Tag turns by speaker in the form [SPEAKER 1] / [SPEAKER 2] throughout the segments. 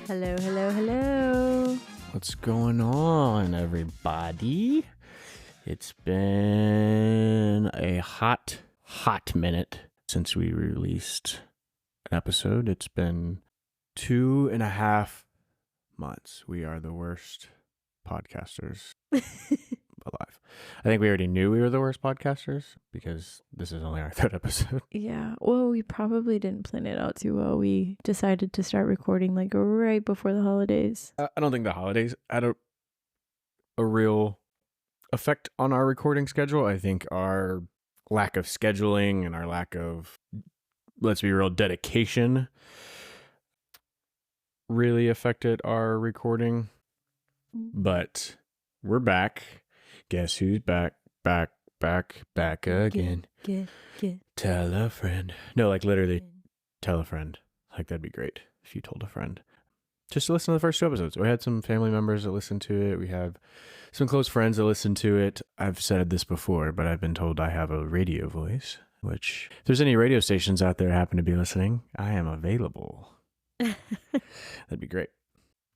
[SPEAKER 1] Hello, hello, hello.
[SPEAKER 2] What's going on, everybody? It's been a hot minute since we released an episode. It's been 2.5 months. We are the worst podcasters alive. I think we already knew we were the worst podcasters because this is only our third episode.
[SPEAKER 1] Yeah, well, we probably didn't plan it out too well. We decided to start recording like right before the holidays.
[SPEAKER 2] I don't think the holidays had a real effect on our recording schedule. I think our lack of scheduling and our lack of, let's be real, dedication really affected our recording. But we're back. Guess who's back again?
[SPEAKER 1] Get.
[SPEAKER 2] Tell a friend. No, like literally tell a friend. Like that'd be great if you told a friend. Just to listen to the first 2 episodes. We had some family members that listened to it. We have some close friends that listen to it. I've said this before, but I've been told I have a radio voice, which if there's any radio stations out there happen to be listening, I am available. That'd be great.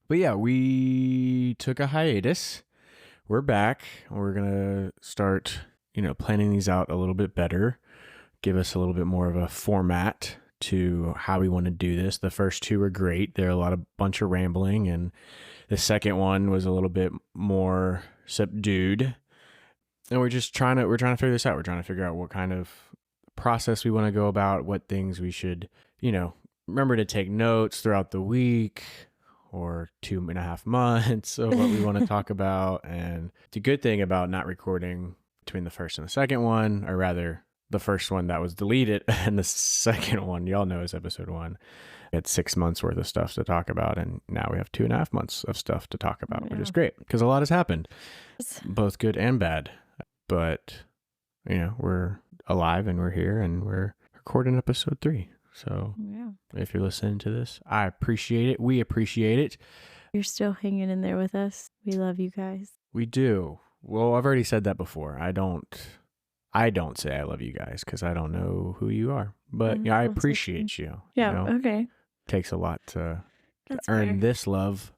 [SPEAKER 2] But yeah, we took a hiatus. We're back. We're going to start, planning these out a little bit better, give us a little bit more of a format to how we want to do this. The first 2 were great. They're a bunch of rambling, and the second one was a little bit more subdued. And we're trying to figure this out. We're trying to figure out what kind of process we want to go about, what things we should, remember to take notes throughout the week or 2.5 months of what we want to talk about. And the good thing about not recording between the first and the second one, or rather the first one that was deleted and the second one, y'all know, is episode 1. We had 6 months worth of stuff to talk about, and now we have 2.5 months of stuff to talk about, which is great because a lot has happened, both good and bad. But, we're alive and we're here and we're recording episode 3. So if you're listening to this, I appreciate it. We appreciate it.
[SPEAKER 1] You're still hanging in there with us. We love you guys.
[SPEAKER 2] We do. Well, I've already said that before. I don't say I love you guys because I don't know who you are. But I appreciate you.
[SPEAKER 1] Yeah, okay.
[SPEAKER 2] Takes a lot to
[SPEAKER 1] That's
[SPEAKER 2] earn
[SPEAKER 1] fair.
[SPEAKER 2] this love.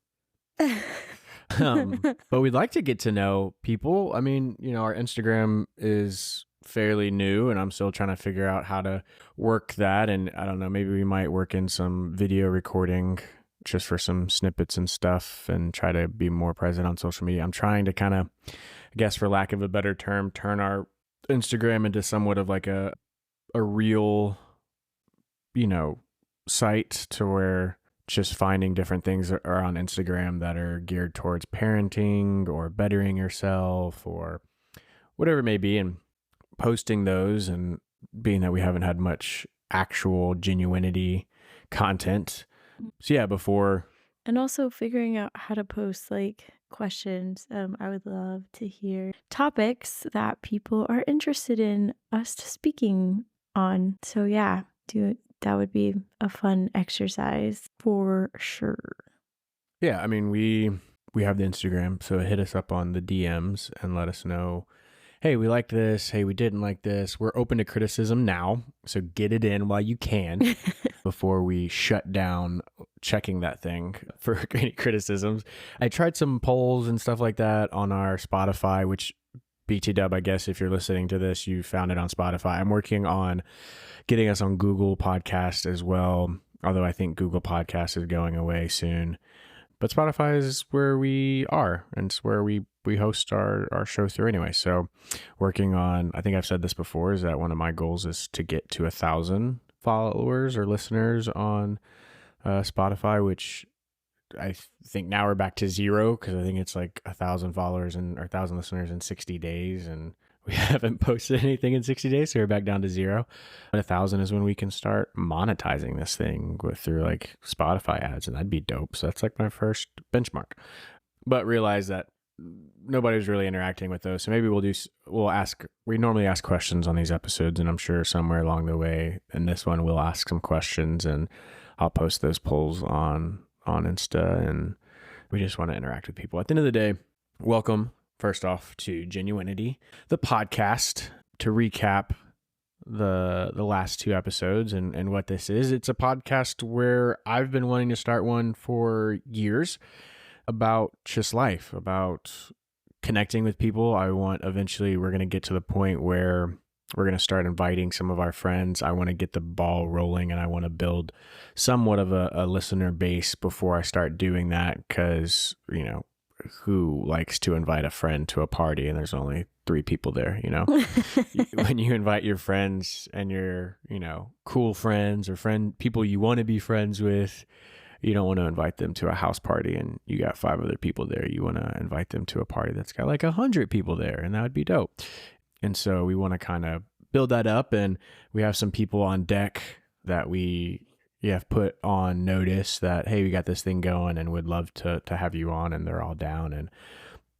[SPEAKER 2] But we'd like to get to know people. I mean, our Instagram is fairly new and I'm still trying to figure out how to work that. And I don't know, maybe we might work in some video recording just for some snippets and stuff and try to be more present on social media. I'm trying to kind of, I guess for lack of a better term, turn our Instagram into somewhat of like a real, site to where just finding different things are on Instagram that are geared towards parenting or bettering yourself or whatever it may be, and posting those. And being that we haven't had much actual genuinity content. So yeah, before.
[SPEAKER 1] And also figuring out how to post like questions. I would love to hear topics that people are interested in us speaking on. So yeah, that would be a fun exercise for sure.
[SPEAKER 2] Yeah, I mean, we have the Instagram, so hit us up on the DMs and let us know, hey, we liked this, hey, we didn't like this. We're open to criticism now, so get it in while you can before we shut down checking that thing for any criticisms. I tried some polls and stuff like that on our Spotify, which BT Dub, I guess if you're listening to this, you found it on Spotify. I'm working on getting us on Google Podcast as well, although I think Google Podcast is going away soon. But Spotify is where we are, and it's where we host our show through anyway. So working on, I think I've said this before, is that one of my goals is to get to 1,000 followers or listeners on Spotify, which I think now we're back to 0 because I think it's like 1,000 followers or 1,000 listeners in 60 days. And we haven't posted anything in 60 days, so we're back down to 0. But 1,000 is when we can start monetizing this thing through like Spotify ads, and that'd be dope. So that's like my first benchmark. But realize that nobody's really interacting with those. So maybe we normally ask questions on these episodes, and I'm sure somewhere along the way in this one, we'll ask some questions and I'll post those polls on Insta, and we just want to interact with people. At the end of the day, welcome first off to Genuinity, the podcast. To recap, the last two episodes and what this is. It's a podcast where I've been wanting to start one for years about just life, about connecting with people. Eventually we're going to get to the point where we're going to start inviting some of our friends. I want to get the ball rolling, and I want to build somewhat of a listener base before I start doing that, because, who likes to invite a friend to a party and there's only 3 people there, When you invite your friends and your, cool friends or people you want to be friends with, you don't want to invite them to a house party and you got 5 other people there. You want to invite them to a party that's got like 100 people there, and that would be dope. And so we want to kind of build that up, and we have some people on deck that we have put on notice that, hey, we got this thing going and would love to have you on, and they're all down. And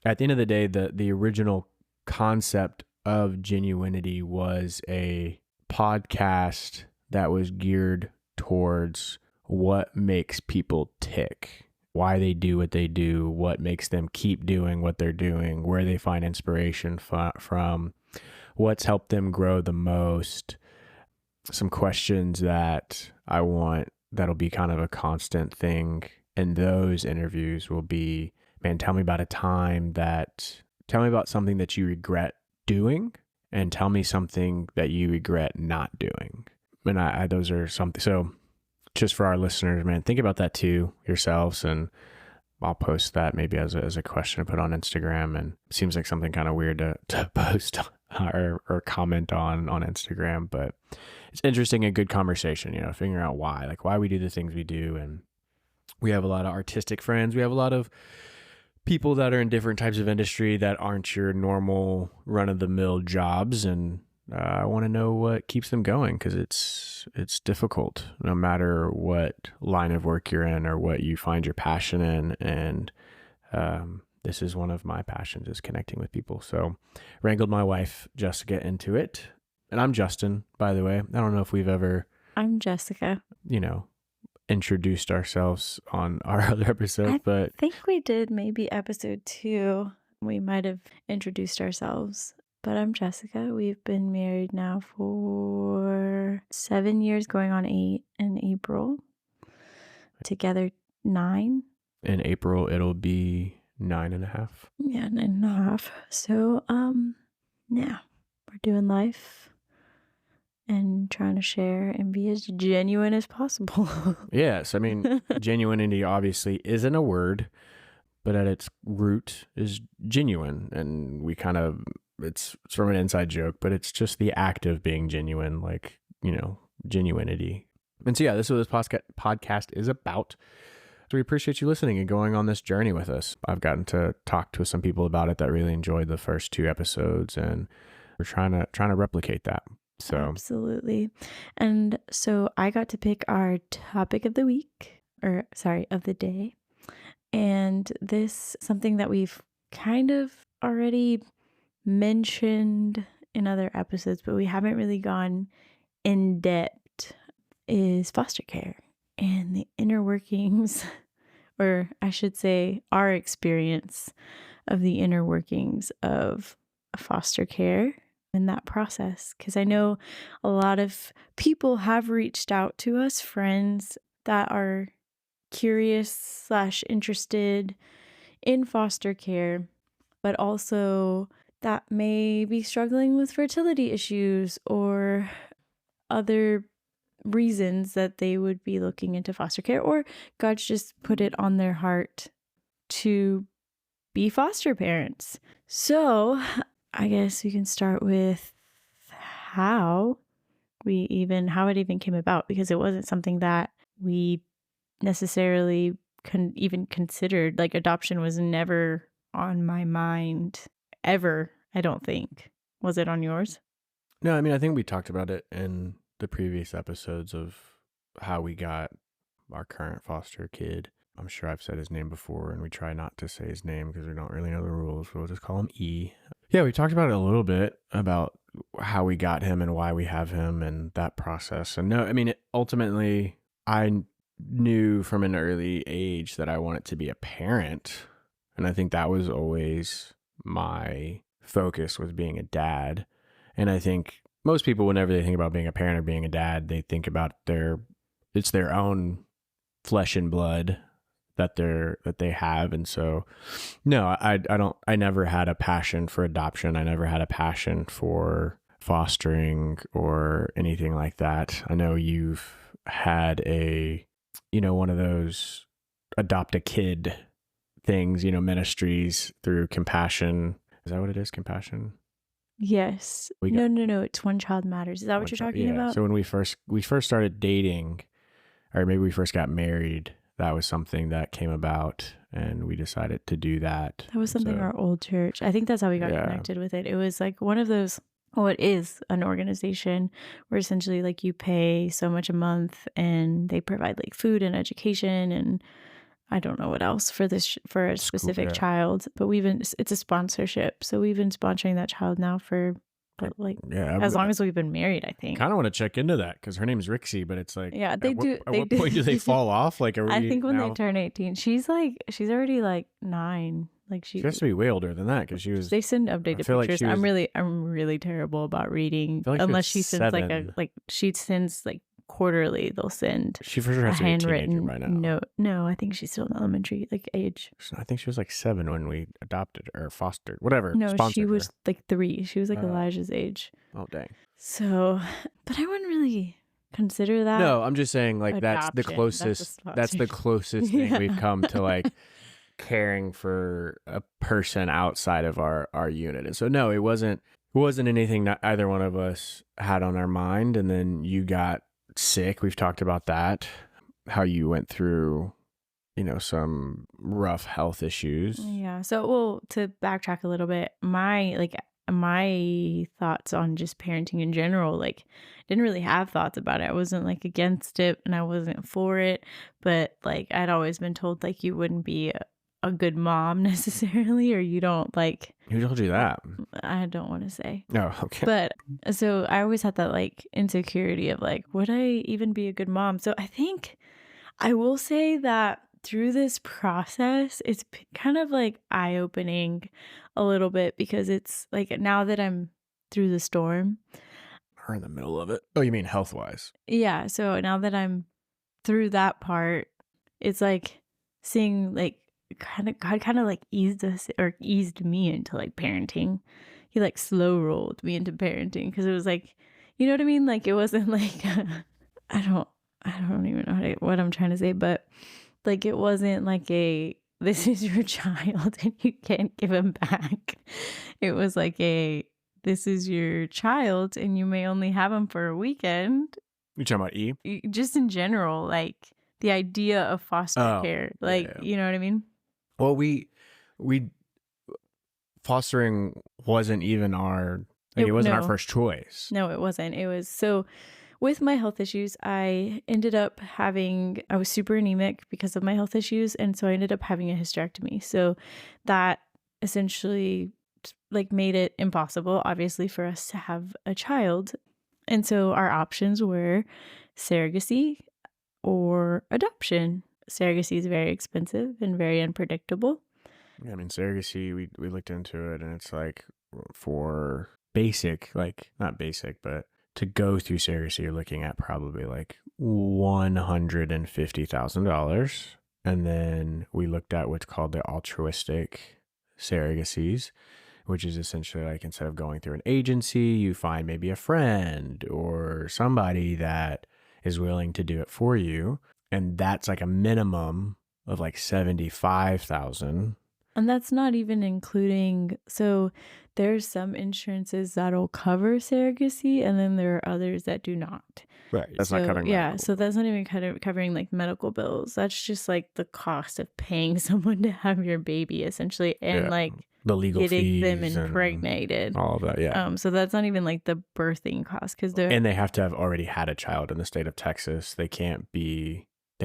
[SPEAKER 2] at the end of the day, the original concept of Genuinity was a podcast that was geared towards what makes people tick, why they do what they do, what makes them keep doing what they're doing, where they find inspiration from, what's helped them grow the most. Some questions that I want that'll be kind of a constant thing in those interviews will be, man, tell me about something that you regret doing, and tell me something that you regret not doing. And those are something. So just for our listeners, man, think about that too yourselves. And I'll post that maybe as a question to put on Instagram. And it seems like something kind of weird to post or comment on Instagram, but it's interesting, a good conversation, figuring out why we do the things we do. And we have a lot of artistic friends. We have a lot of people that are in different types of industry that aren't your normal run-of-the-mill jobs. And I want to know what keeps them going, because it's difficult no matter what line of work you're in or what you find your passion in. And this is one of my passions, is connecting with people. So wrangled my wife, Jessica, into it. And I'm Justin, by the way. I don't know if we've ever...
[SPEAKER 1] I'm Jessica.
[SPEAKER 2] Introduced ourselves on our other episode, but...
[SPEAKER 1] I think we did maybe episode 2. We might have introduced ourselves. But I'm Jessica. We've been married now for 7 years, going on 8 in April. Together 9.
[SPEAKER 2] In April, it'll be 9.5.
[SPEAKER 1] Yeah, 9.5. So, yeah, we're doing life and trying to share and be as genuine as possible.
[SPEAKER 2] Yes, I mean, genuinity obviously isn't a word, but at its root is genuine. And we kind of... It's from an inside joke, but it's just the act of being genuine, genuinity. And so, yeah, this is what this podcast is about. So we appreciate you listening and going on this journey with us. I've gotten to talk to some people about it that really enjoyed the first 2 episodes, and we're trying to replicate that. So
[SPEAKER 1] absolutely. And so I got to pick our topic of the week, of the day. And this, something that we've kind of already mentioned in other episodes, but we haven't really gone in depth, is foster care and the inner workings, or I should say our experience of the inner workings of foster care in that process. Because I know a lot of people have reached out to us, friends that are curious / interested in foster care, but also that may be struggling with fertility issues or other reasons that they would be looking into foster care, or God's just put it on their heart to be foster parents. So I guess we can start with how it even came about, because it wasn't something that we necessarily even considered. Like, adoption was never on my mind ever, I don't think. Was it on yours?
[SPEAKER 2] No, I mean, I think we talked about it in the previous episodes of how we got our current foster kid. I'm sure I've said his name before, and we try not to say his name because we don't really know the rules. We'll just call him E. Yeah, we talked about it a little bit, about how we got him and why we have him and that process. And no, I mean, ultimately, I knew from an early age that I wanted to be a parent. And I think that was always my focus, was being a dad. And I think most people, whenever they think about being a parent or being a dad, they think about it's their own flesh and blood that they have. And so no, I never had a passion for adoption. I never had a passion for fostering or anything like that. I know you've had one of those adopt a kid things, ministries through Compassion. Is that what it is? Compassion?
[SPEAKER 1] Yes. No. It's One Child Matters. Is that what you're talking about?
[SPEAKER 2] So when we first started dating, or maybe we first got married, that was something that came about, and we decided to do that.
[SPEAKER 1] That was something our old church. I think that's how we got connected with it. It was like one of those. Well, it is an organization where essentially like you pay so much a month, and they provide like food and education and I don't know what else for a specific child, but it's a sponsorship. So we've been sponsoring that child now for as long as we've been married, I think.
[SPEAKER 2] Kind of want to check into that because her name's Rixie, but it's like,
[SPEAKER 1] yeah, they do.
[SPEAKER 2] At what point do they fall off? Like,
[SPEAKER 1] I think when they turn 18, she's already like 9. Like she
[SPEAKER 2] has to be way older than that because
[SPEAKER 1] They send updated pictures. Like I'm really terrible about reading unless she sends
[SPEAKER 2] 7.
[SPEAKER 1] She sends like quarterly. They'll send.
[SPEAKER 2] She for sure has
[SPEAKER 1] a handwritten
[SPEAKER 2] right now.
[SPEAKER 1] No, I think she's still in elementary like age.
[SPEAKER 2] I think she was like 7 when we adopted her or fostered whatever.
[SPEAKER 1] No, she was like 3. She was like Elijah's age.
[SPEAKER 2] Oh dang.
[SPEAKER 1] So, but I wouldn't really consider that.
[SPEAKER 2] No, I'm just saying like adoption. That's the closest thing we've come to like caring for a person outside of our unit. And so no, it wasn't anything that either one of us had on our mind. And then you got sick. We've talked about that, how you went through some rough health issues.
[SPEAKER 1] Yeah. So well, to backtrack a little bit, my thoughts on just parenting in general, like didn't really have thoughts about it. I wasn't like against it and I wasn't for it, but like I'd always been told like you wouldn't be a good mom necessarily, or you don't like.
[SPEAKER 2] Who told you that?
[SPEAKER 1] I don't want to say.
[SPEAKER 2] Oh, okay.
[SPEAKER 1] But so I always had that like insecurity of like, would I even be a good mom? So I think I will say that through this process, it's kind of like eye-opening a little bit because it's like now that I'm through the storm.
[SPEAKER 2] Or in the middle of it. Oh, you mean health-wise?
[SPEAKER 1] Yeah. So now that I'm through that part, it's like seeing like God kind of like eased me into like parenting. He like slow rolled me into parenting because it was like, you know what I mean? Like it wasn't like I don't even know what I'm trying to say, but like it wasn't like this is your child and you can't give him back. It was like this is your child and you may only have him for a weekend.
[SPEAKER 2] You talking about E?
[SPEAKER 1] Just in general, like the idea of foster care, like you know what I mean?
[SPEAKER 2] Well, we fostering wasn't even our first choice.
[SPEAKER 1] No, it wasn't. It was so with my health issues, I was super anemic because of my health issues. And so I ended up having a hysterectomy. So that essentially like made it impossible, obviously, for us to have a child. And so our options were surrogacy or adoption. Surrogacy is very expensive and very unpredictable.
[SPEAKER 2] Yeah, I mean, surrogacy, we looked into it and it's like for basic, like not basic, but to go through surrogacy, you're looking at probably like $150,000. And then we looked at what's called the altruistic surrogacies, which is essentially like instead of going through an agency, you find maybe a friend or somebody that is willing to do it for you. And that's like a minimum of like $75,000.
[SPEAKER 1] And that's not even including, so there's some insurances that'll cover surrogacy and then there are others that do not.
[SPEAKER 2] Right. That's not covering medical.
[SPEAKER 1] So that's not even covering like medical bills. That's just like the cost of paying someone to have your baby essentially and like
[SPEAKER 2] the legal
[SPEAKER 1] getting
[SPEAKER 2] fees
[SPEAKER 1] them impregnated.
[SPEAKER 2] All of that, yeah.
[SPEAKER 1] So that's not even like the birthing cost
[SPEAKER 2] and they have to have already had a child in the state of Texas. They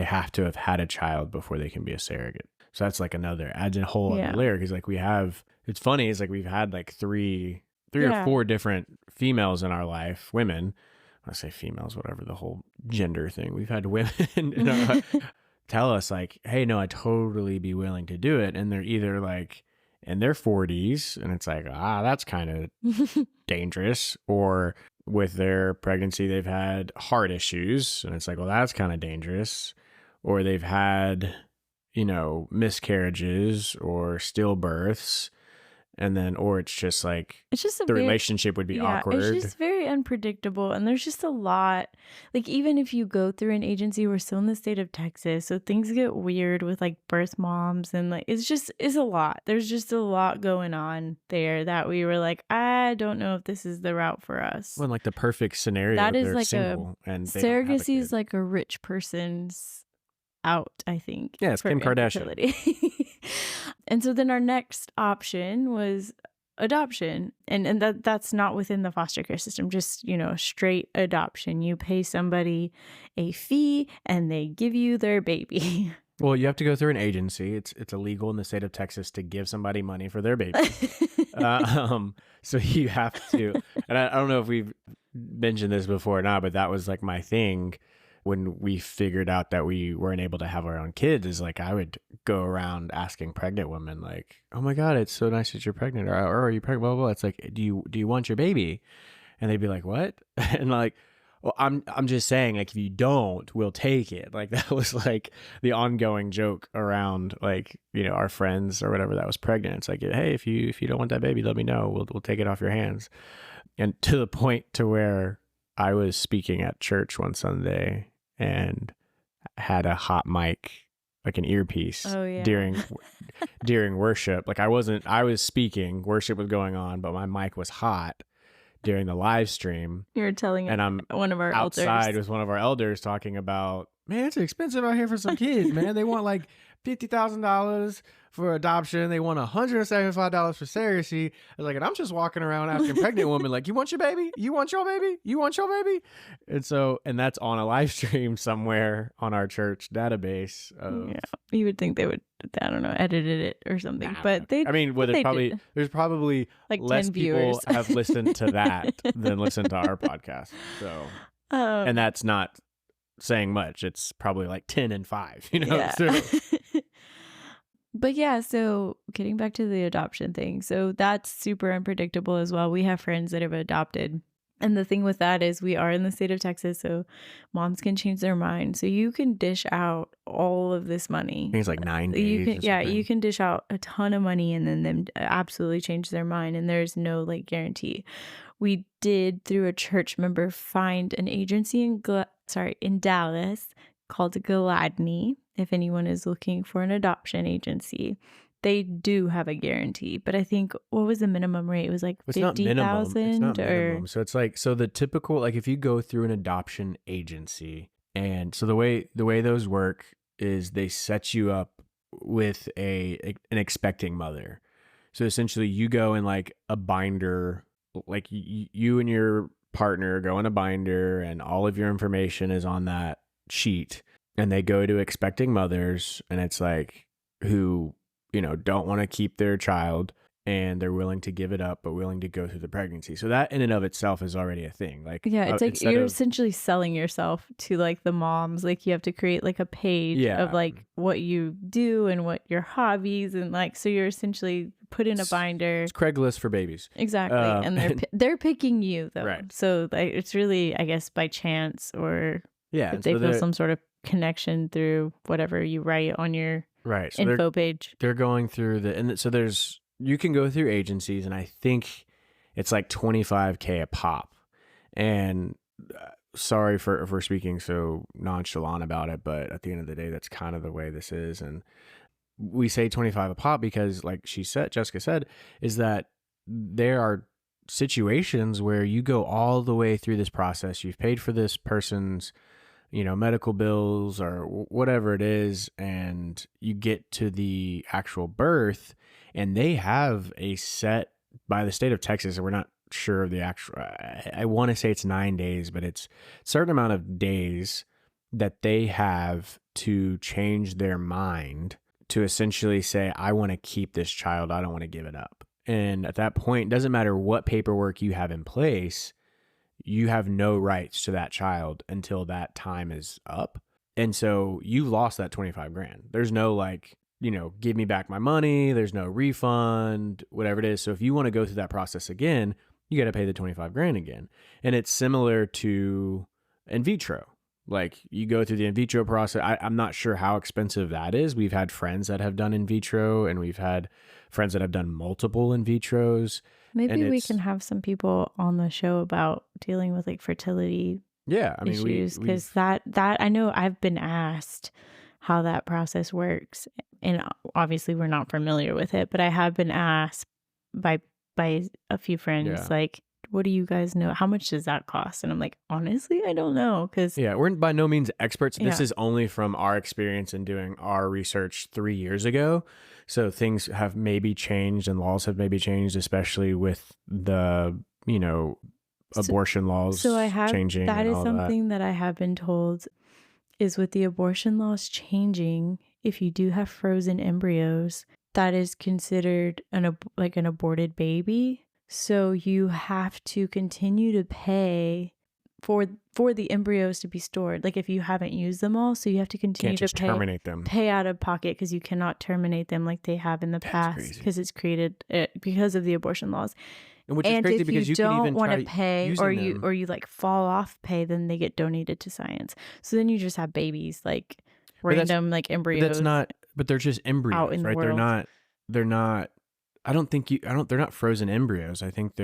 [SPEAKER 2] have to have had a child before they can be a surrogate. So that's like adds a whole other layer because like it's funny, it's like we've had like three or 4 different females in our life, women. I say females, whatever, the whole gender thing. We've had women tell us like, hey, no, I'd totally be willing to do it. And they're either like in their 40s and it's like, that's kind of dangerous, or with their pregnancy, they've had heart issues, and it's like, well, that's kind of dangerous. Or they've had, miscarriages or stillbirths, and then, or it's just like
[SPEAKER 1] It's just
[SPEAKER 2] the relationship would be
[SPEAKER 1] it's
[SPEAKER 2] awkward.
[SPEAKER 1] just very unpredictable. And there's just a lot, like, even if you go through an agency, we're still in the state of Texas. So things get weird with like birth moms and like, it's a lot. There's just a lot going on there that we were like, I don't know if this is the route for us.
[SPEAKER 2] Well, like the perfect scenario,
[SPEAKER 1] That is
[SPEAKER 2] they're
[SPEAKER 1] like
[SPEAKER 2] single and they don't have a
[SPEAKER 1] surrogacy is
[SPEAKER 2] kid.
[SPEAKER 1] like a rich person's out, I think.
[SPEAKER 2] Yeah, it's
[SPEAKER 1] for
[SPEAKER 2] Kim Kardashian.
[SPEAKER 1] infertility. And so then our next option was adoption, and that's not within the foster care system, just straight adoption. You pay somebody a fee and they give you their baby.
[SPEAKER 2] Well, you have to go through an agency. It's illegal in the state of Texas to give somebody money for their baby. So you have to, and I don't know if we've mentioned this before or not, but that was like my thing when we figured out that we weren't able to have our own kids, is like I would go around asking pregnant women like, oh my God, it's so nice that you're pregnant, or are you pregnant, blah, blah, blah. It's like, do you want your baby? And they'd be like, what? And like, well, I'm just saying, like, if you don't, we'll take it. Like, that was like the ongoing joke around, like, our friends or whatever that was pregnant. It's like, hey, if you don't want that baby, let me know. We'll take it off your hands. And to the point to where I was speaking at church one Sunday and had a hot mic, like an earpiece, during worship. Like I was speaking, worship was going on, but my mic was hot during the live stream.
[SPEAKER 1] You were telling,
[SPEAKER 2] and I'm
[SPEAKER 1] one of our
[SPEAKER 2] outside
[SPEAKER 1] elders.
[SPEAKER 2] with one of our elders talking about, man, it's expensive out here for some kids, man. They want like $50,000 for adoption. They want $175 for surrogacy. I was like, and I'm just walking around asking pregnant women, like, you want your baby? You want your baby? You want your baby? And that's on a live stream somewhere on our church database.
[SPEAKER 1] You would think they would, I don't know, edited it or something, but they.
[SPEAKER 2] I mean, there's probably
[SPEAKER 1] like
[SPEAKER 2] less
[SPEAKER 1] 10
[SPEAKER 2] people
[SPEAKER 1] viewers
[SPEAKER 2] have listened to that than listen to our podcast. So, and that's not saying much. It's probably like 10 and 5,
[SPEAKER 1] Yeah.
[SPEAKER 2] So.
[SPEAKER 1] But yeah, so getting back to the adoption thing, so that's super unpredictable as well. We have friends that have adopted, and the thing with that is we are in the state of Texas, so moms can change their mind. So you can dish out all of this money.
[SPEAKER 2] I think it's like 9 days.
[SPEAKER 1] You can dish out a ton of money and then them absolutely change their mind, and there's no like guarantee. We did, through a church member, find an agency in Dallas called Gladney. If anyone is looking for an adoption agency, they do have a guarantee. But I think, what was the minimum rate? It was like 50,000.
[SPEAKER 2] It's not minimum. So it's like, so the typical, like if you go through an adoption agency, and so the way those work is they set you up with an expecting mother. So essentially you go in like a binder, like you and your partner go in a binder and all of your information is on that sheet. And they go to expecting mothers, and it's like who, don't want to keep their child and they're willing to give it up, but willing to go through the pregnancy. So that in and of itself is already a thing. Like,
[SPEAKER 1] yeah, it's like you're essentially selling yourself to like the moms. Like you have to create like a page of like what you do and what your hobbies, and like, so you're essentially put in a binder.
[SPEAKER 2] It's Craigslist for babies.
[SPEAKER 1] Exactly. And they're picking you though.
[SPEAKER 2] Right.
[SPEAKER 1] So like, it's really, I guess, by chance, or if they feel some sort of connection through whatever you write on your info page.
[SPEAKER 2] They're going through you can go through agencies, and I think it's like $25,000 a pop. And sorry for speaking so nonchalant about it, but at the end of the day, that's kind of the way this is. And we say 25 a pop because, like Jessica said, is that there are situations where you go all the way through this process. You've paid for this person's medical bills or whatever it is, and you get to the actual birth, and they have a set by the state of Texas, and we're not sure of the actual, I want to say it's 9 days, but it's a certain amount of days that they have to change their mind to essentially say, I want to keep this child, I don't want to give it up. And at that point, it doesn't matter what paperwork you have in place, you have no rights to that child until that time is up. And so you lost that $25,000. There's no like, give me back my money. There's no refund, whatever it is. So if you want to go through that process again, you got to pay the 25 grand again. And it's similar to in vitro. Like you go through the in vitro process. I'm not sure how expensive that is. We've had friends that have done in vitro, and we've had friends that have done multiple in vitros.
[SPEAKER 1] Maybe we can have some people on the show about dealing with like fertility issues, because that I know I've been asked how that process works, and obviously we're not familiar with it, but I have been asked by a few friends, like, what do you guys know? How much does that cost? And I'm like, honestly, I don't know. Because
[SPEAKER 2] we're by no means experts. This is only from our experience in doing our research 3 years ago. So things have maybe changed and laws have maybe changed, especially with the, abortion laws changing.
[SPEAKER 1] That is something that I have been told is with the abortion laws changing, if you do have frozen embryos, that is considered an aborted baby. So you have to continue to pay for the embryos to be stored. Like if you haven't used them all, so you have to continue to
[SPEAKER 2] terminate them.
[SPEAKER 1] Pay out of pocket, because you cannot terminate them like they have in the past, because it's created because of the abortion laws.
[SPEAKER 2] Which is crazy, because you don't even
[SPEAKER 1] want to pay, or you like fall off pay, then they get donated to science. So then you just have babies, like random like embryos.
[SPEAKER 2] But they're just embryos,
[SPEAKER 1] out in
[SPEAKER 2] right?
[SPEAKER 1] The world.
[SPEAKER 2] They're not. They're not frozen embryos. I think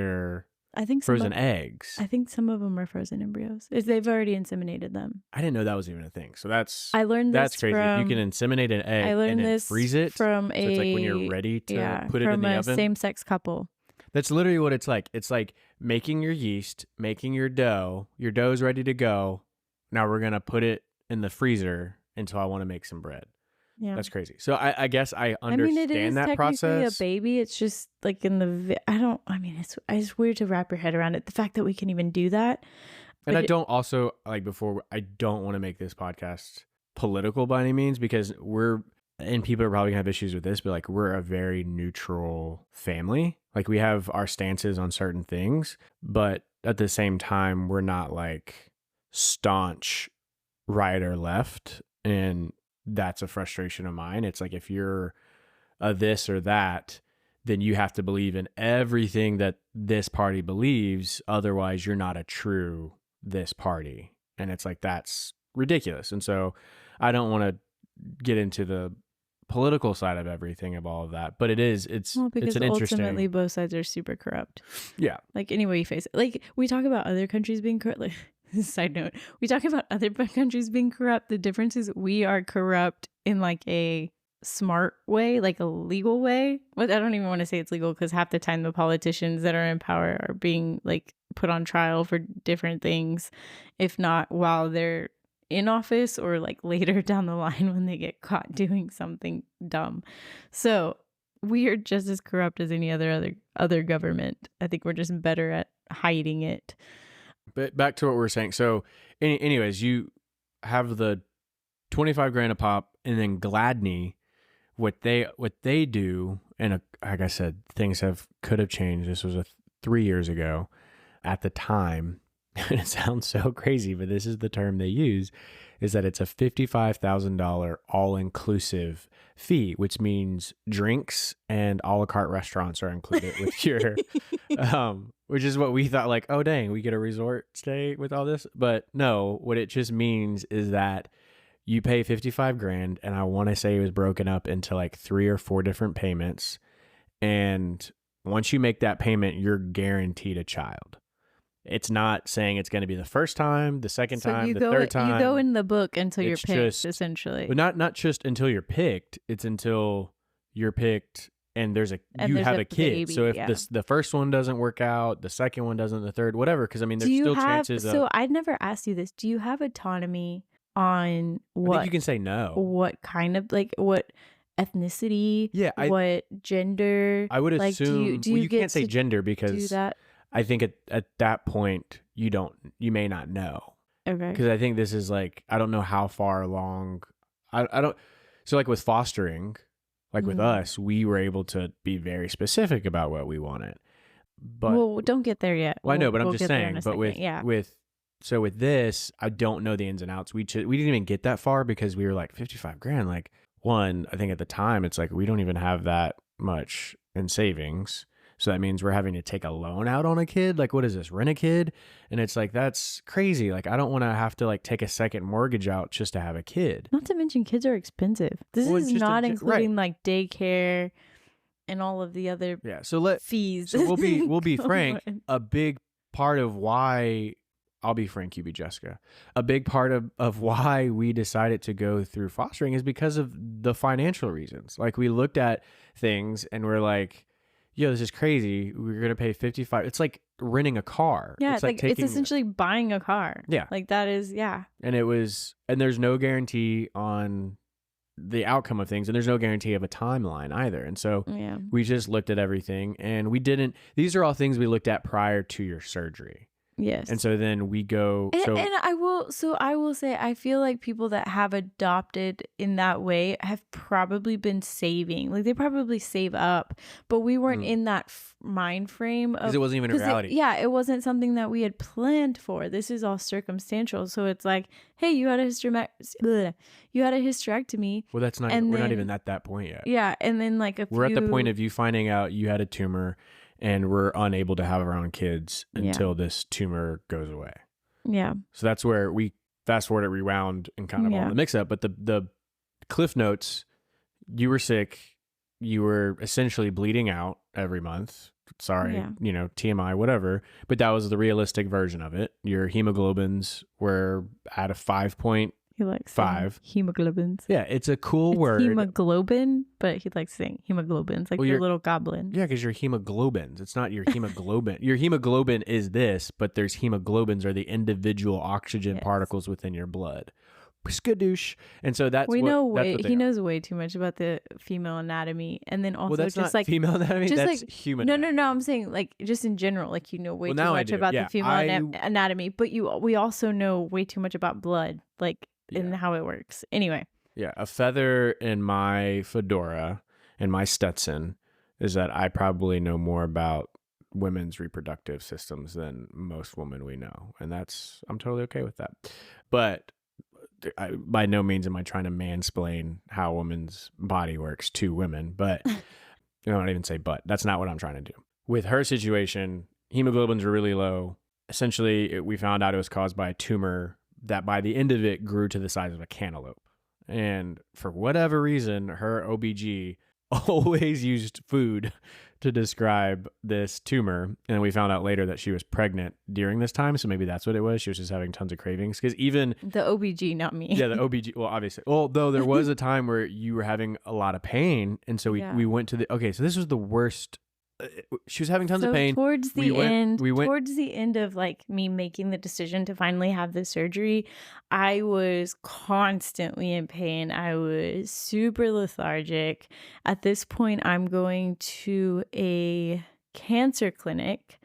[SPEAKER 2] frozen eggs.
[SPEAKER 1] I think some of them are frozen embryos. They've already inseminated them.
[SPEAKER 2] I didn't know that was even a thing. So
[SPEAKER 1] I learned
[SPEAKER 2] that's crazy. If you can inseminate an egg and then freeze it
[SPEAKER 1] from
[SPEAKER 2] it's like when you're ready to put it in the oven.
[SPEAKER 1] From a same-sex couple.
[SPEAKER 2] That's literally what it's like. It's like making your yeast, making your dough. Your dough's ready to go. Now we're gonna put it in the freezer until I want to make some bread. Yeah, that's crazy. So I guess I understand that process.
[SPEAKER 1] A baby. It's just like it's weird to wrap your head around it. The fact that we can even do that.
[SPEAKER 2] And I don't want to make this podcast political by any means, because and people are probably gonna have issues with this, but like we're a very neutral family. Like we have our stances on certain things, but at the same time, we're not like staunch right or left. And that's a frustration of mine. It's like, if you're a this or that, then you have to believe in everything that this party believes. Otherwise, you're not a true this party. And it's like, that's ridiculous. And so I don't want to get into the political side of everything of all of that, but it's an interesting.
[SPEAKER 1] Ultimately, both sides are super corrupt.
[SPEAKER 2] Yeah.
[SPEAKER 1] Like any way you face it. Like we talk about other countries being corrupt. Like, side note, we talk about other countries being corrupt. The difference is we are corrupt in like a smart way, like a legal way. But I don't even want to say it's legal, because half the time the politicians that are in power are being like put on trial for different things, if not while they're in office or like later down the line when they get caught doing something dumb. So we are just as corrupt as any other government. I think we're just better at hiding it.
[SPEAKER 2] But back to what we were saying. So anyways, you have the 25 grand a pop, and then Gladney, what they do, and like I said, things could have changed. This was 3 years ago at the time. And it sounds so crazy, but this is the term they use, is that it's a $55,000 all-inclusive fee, which means drinks and a la carte restaurants are included with your, which is what we thought, like, oh, dang, we get a resort stay with all this. But no, what it just means is that you pay 55 grand, and I want to say it was broken up into like 3 or 4 different payments. And once you make that payment, you're guaranteed a child. It's not saying it's going to be the first time, the second time, the third time.
[SPEAKER 1] You go in the book until you're picked, essentially.
[SPEAKER 2] But not just until you're picked. It's until you're picked and you have a kid. Baby, so if the first one doesn't work out, the second one doesn't, the third, whatever. Because I mean, there's still chances.
[SPEAKER 1] So I'd never asked you this. Do you have autonomy on what?
[SPEAKER 2] I think you can say no.
[SPEAKER 1] What kind of what ethnicity?
[SPEAKER 2] Yeah.
[SPEAKER 1] What gender?
[SPEAKER 2] I would assume. You can't say gender, because
[SPEAKER 1] do that?
[SPEAKER 2] I think at that point you may not know.
[SPEAKER 1] Okay.
[SPEAKER 2] Because I think this is like, I don't know how far along. I don't. So like with fostering, like with us, we were able to be very specific about what we wanted. But
[SPEAKER 1] well, don't get there yet.
[SPEAKER 2] Well, I know, but I'm just saying. But with this, I don't know the ins and outs. We didn't even get that far, because we were like 55 grand. Like, one, I think at the time it's like we don't even have that much in savings. So that means we're having to take a loan out on a kid. Like, what is this? Rent a kid? And it's like, that's crazy. Like, I don't want to have to like take a second mortgage out just to have a kid.
[SPEAKER 1] Not to mention kids are expensive. This
[SPEAKER 2] Well,
[SPEAKER 1] is
[SPEAKER 2] it's just
[SPEAKER 1] not
[SPEAKER 2] right.
[SPEAKER 1] including like daycare and all of the other
[SPEAKER 2] Yeah.
[SPEAKER 1] fees.
[SPEAKER 2] So we'll be
[SPEAKER 1] Come
[SPEAKER 2] frank.
[SPEAKER 1] on.
[SPEAKER 2] A big part of why I'll be frank, you be Jessica. A big part of why we decided to go through fostering is because of the financial reasons. Like, we looked at things and we're like, yo, this is crazy. We're going to pay 55. It's like renting a car.
[SPEAKER 1] Yeah, it's
[SPEAKER 2] taking,
[SPEAKER 1] essentially buying a car.
[SPEAKER 2] Yeah.
[SPEAKER 1] Like that is, yeah.
[SPEAKER 2] And there's no guarantee on the outcome of things, and there's no guarantee of a timeline either. And so
[SPEAKER 1] Yeah.
[SPEAKER 2] we just looked at everything, and these are all things we looked at prior to your surgery.
[SPEAKER 1] Yes.
[SPEAKER 2] And so then we go.
[SPEAKER 1] And I will say, I feel like people that have adopted in that way have probably been saving. Like, they probably save up, but we weren't in that mind frame of,
[SPEAKER 2] because it wasn't even a reality.
[SPEAKER 1] It wasn't something that we had planned for. This is all circumstantial. So it's like, hey, you had a hysterectomy.
[SPEAKER 2] Well, that's not.
[SPEAKER 1] And
[SPEAKER 2] We're not
[SPEAKER 1] then-
[SPEAKER 2] even at that point yet.
[SPEAKER 1] Yeah, and then like
[SPEAKER 2] We're at the point of you finding out you had a tumor, and we're unable to have our own kids until this tumor goes away.
[SPEAKER 1] Yeah.
[SPEAKER 2] So that's where we fast forward, rewound, and kind of all in the mix up. But the cliff notes, you were sick. You were essentially bleeding out every month. Sorry, TMI, whatever. But that was the realistic version of it. Your hemoglobins were at a 5.5.
[SPEAKER 1] He likes saying hemoglobins.
[SPEAKER 2] Yeah, it's a cool word.
[SPEAKER 1] Hemoglobin, but he likes saying hemoglobins, like your little goblin.
[SPEAKER 2] Yeah, because your hemoglobins. It's not your hemoglobin. Your hemoglobin is this, but there's hemoglobins are the individual oxygen particles within your blood. Skadoosh. And so that's
[SPEAKER 1] he knows
[SPEAKER 2] are.
[SPEAKER 1] way too much about the female anatomy, and then also
[SPEAKER 2] that's
[SPEAKER 1] just
[SPEAKER 2] not
[SPEAKER 1] like
[SPEAKER 2] female anatomy.
[SPEAKER 1] just
[SPEAKER 2] That's
[SPEAKER 1] like
[SPEAKER 2] human.
[SPEAKER 1] No,
[SPEAKER 2] anatomy.
[SPEAKER 1] I'm saying like just in general, like way too
[SPEAKER 2] now I
[SPEAKER 1] much
[SPEAKER 2] do.
[SPEAKER 1] about
[SPEAKER 2] Yeah,
[SPEAKER 1] the female anatomy, but we also know way too much about blood, like and how it works. Anyway.
[SPEAKER 2] Yeah, a feather in my fedora and my Stetson is that I probably know more about women's reproductive systems than most women we know, and I'm totally okay with that. But by no means am I trying to mansplain how a woman's body works to women, but I don't even say but. That's not what I'm trying to do. With her situation, hemoglobins were really low. Essentially, we found out it was caused by a tumor that by the end of it grew to the size of a cantaloupe. And for whatever reason, her OBG always used food to describe this tumor. And we found out later that she was pregnant during this time. So maybe that's what it was. She was just having tons of cravings. Because even
[SPEAKER 1] the OBG, not me.
[SPEAKER 2] Yeah, the OBG. Well, obviously. Although there was a time where you were having a lot of pain. And so we went to okay, so this was the worst. She was having tons of pain.
[SPEAKER 1] Towards the end of like me making the decision to finally have the surgery, I was constantly in pain. I was super lethargic. At this point, I'm going to a cancer clinic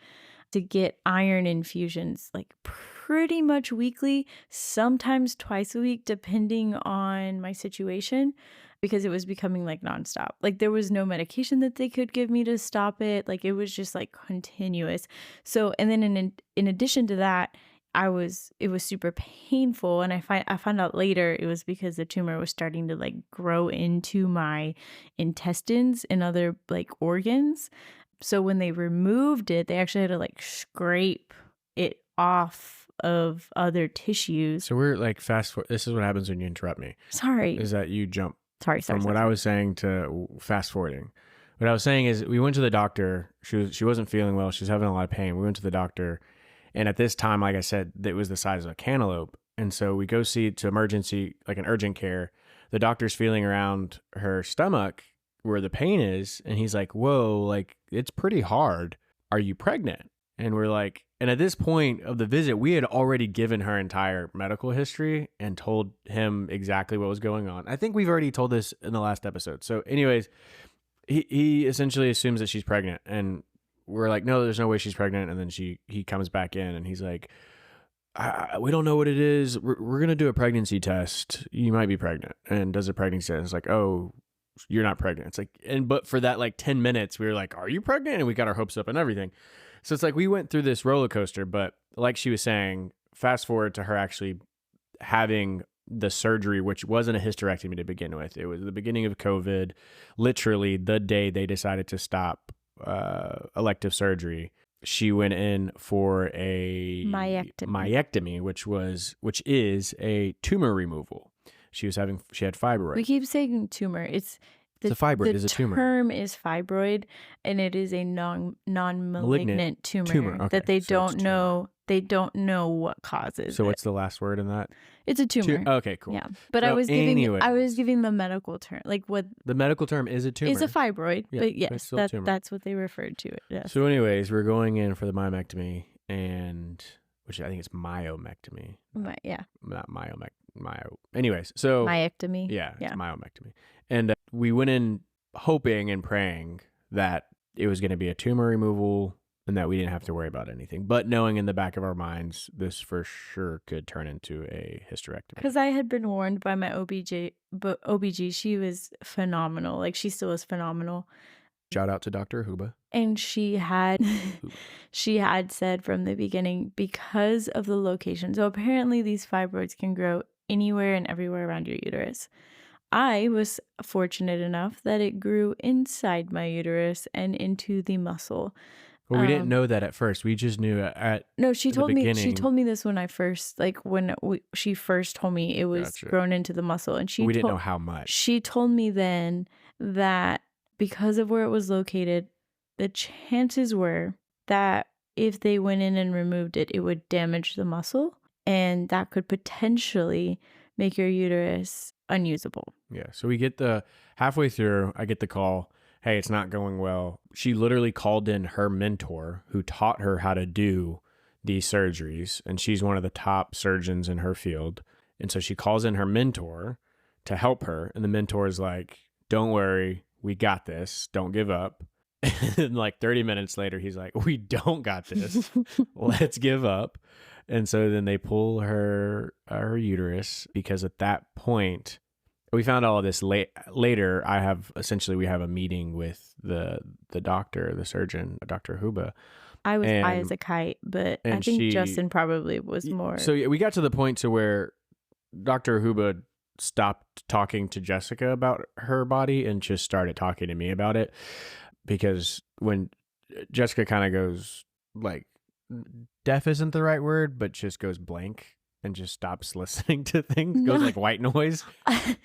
[SPEAKER 1] to get iron infusions like pretty much weekly, sometimes twice a week, depending on my situation, because it was becoming like nonstop. Like there was no medication that they could give me to stop it. Like it was just like continuous. So, and then in addition to that, it was super painful. And I found out later it was because the tumor was starting to like grow into my intestines and other like organs. So when they removed it, they actually had to like scrape it off of other tissues.
[SPEAKER 2] So we're like fast forward. This is what happens when you interrupt me.
[SPEAKER 1] Sorry.
[SPEAKER 2] Is that you jump
[SPEAKER 1] Sorry.
[SPEAKER 2] What I was saying to fast forwarding. What I was saying is we went to the doctor. She wasn't feeling well. She was having a lot of pain. We went to the doctor. And at this time, like I said, it was the size of a cantaloupe. And so we go see to emergency, like an urgent care. The doctor's feeling around her stomach where the pain is. And he's like, whoa, like it's pretty hard. Are you pregnant? And we're like, and at this point of the visit, we had already given her entire medical history and told him exactly what was going on. I think we've already told this in the last episode. So anyways, he essentially assumes that she's pregnant. And we're like, no, there's no way she's pregnant. And then he comes back in and he's like, we don't know what it is. We're going to do a pregnancy test. You might be pregnant. And does a pregnancy test. It's like, oh, you're not pregnant. It's like, but for that like 10 minutes, we were like, are you pregnant? And we got our hopes up and everything. So it's like we went through this roller coaster, but like she was saying, fast forward to her actually having the surgery, which wasn't a hysterectomy to begin with. It was the beginning of COVID, literally the day they decided to stop elective surgery. She went in for a myectomy, which is a tumor removal. She had fibroid.
[SPEAKER 1] We keep saying tumor. It's
[SPEAKER 2] a fibroid. It's a tumor.
[SPEAKER 1] The term is fibroid, and it is a non-malignant tumor
[SPEAKER 2] Okay.
[SPEAKER 1] that they don't know. They don't know what causes.
[SPEAKER 2] So what's the last word in that?
[SPEAKER 1] It's a tumor.
[SPEAKER 2] Okay, cool.
[SPEAKER 1] Yeah, but I was giving the medical term, like what
[SPEAKER 2] the medical term is a tumor.
[SPEAKER 1] Is a fibroid,
[SPEAKER 2] yeah,
[SPEAKER 1] but yes, that's what they referred to it. Yes.
[SPEAKER 2] So, anyways, we're going in for the myomectomy, which I think it's myomectomy.
[SPEAKER 1] Yeah.
[SPEAKER 2] Not anyways, so
[SPEAKER 1] myectomy.
[SPEAKER 2] Yeah, it's myomectomy, and we went in hoping and praying that it was going to be a tumor removal and that we didn't have to worry about anything, but knowing in the back of our minds this for sure could turn into a hysterectomy.
[SPEAKER 1] Because I had been warned by my OBG, she was phenomenal. Like, she still is phenomenal.
[SPEAKER 2] Shout out to Dr. Huba.
[SPEAKER 1] And she had said from the beginning, because of the location. So apparently these fibroids can grow anywhere and everywhere around your uterus. I was fortunate enough that it grew inside my uterus and into the muscle.
[SPEAKER 2] Well, we didn't know that at first. We just knew
[SPEAKER 1] she told me. She told me this when I first, she first told me it was grown into the muscle, and we
[SPEAKER 2] didn't know how much.
[SPEAKER 1] She told me then that because of where it was located, the chances were that if they went in and removed it, it would damage the muscle, and that could potentially make your uterus unusable.
[SPEAKER 2] Yeah. So we get halfway through, I get the call. Hey, it's not going well. She literally called in her mentor who taught her how to do these surgeries. And she's one of the top surgeons in her field. And so she calls in her mentor to help her. And the mentor is like, don't worry, we got this. Don't give up. And 30 minutes later, he's like, we don't got this. Let's give up. And so then they pull her uterus, because at that point, we found all of this later. We have a meeting with the doctor, the surgeon, Dr. Huba.
[SPEAKER 1] I was high as a kite, but I think Justin probably was more.
[SPEAKER 2] So we got to the point to where Dr. Huba stopped talking to Jessica about her body and just started talking to me about it, because when Jessica kind of goes deaf isn't the right word, but just goes blank and just stops listening to things, goes like white noise.
[SPEAKER 1] I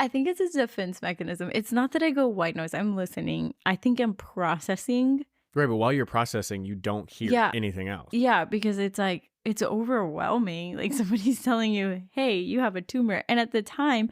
[SPEAKER 1] think it's a defense mechanism. It's not that I go white noise. I'm listening. I think I'm processing.
[SPEAKER 2] Right, but while you're processing, you don't hear anything else.
[SPEAKER 1] Yeah, because it's overwhelming. Like, somebody's telling you, hey, you have a tumor. And at the time,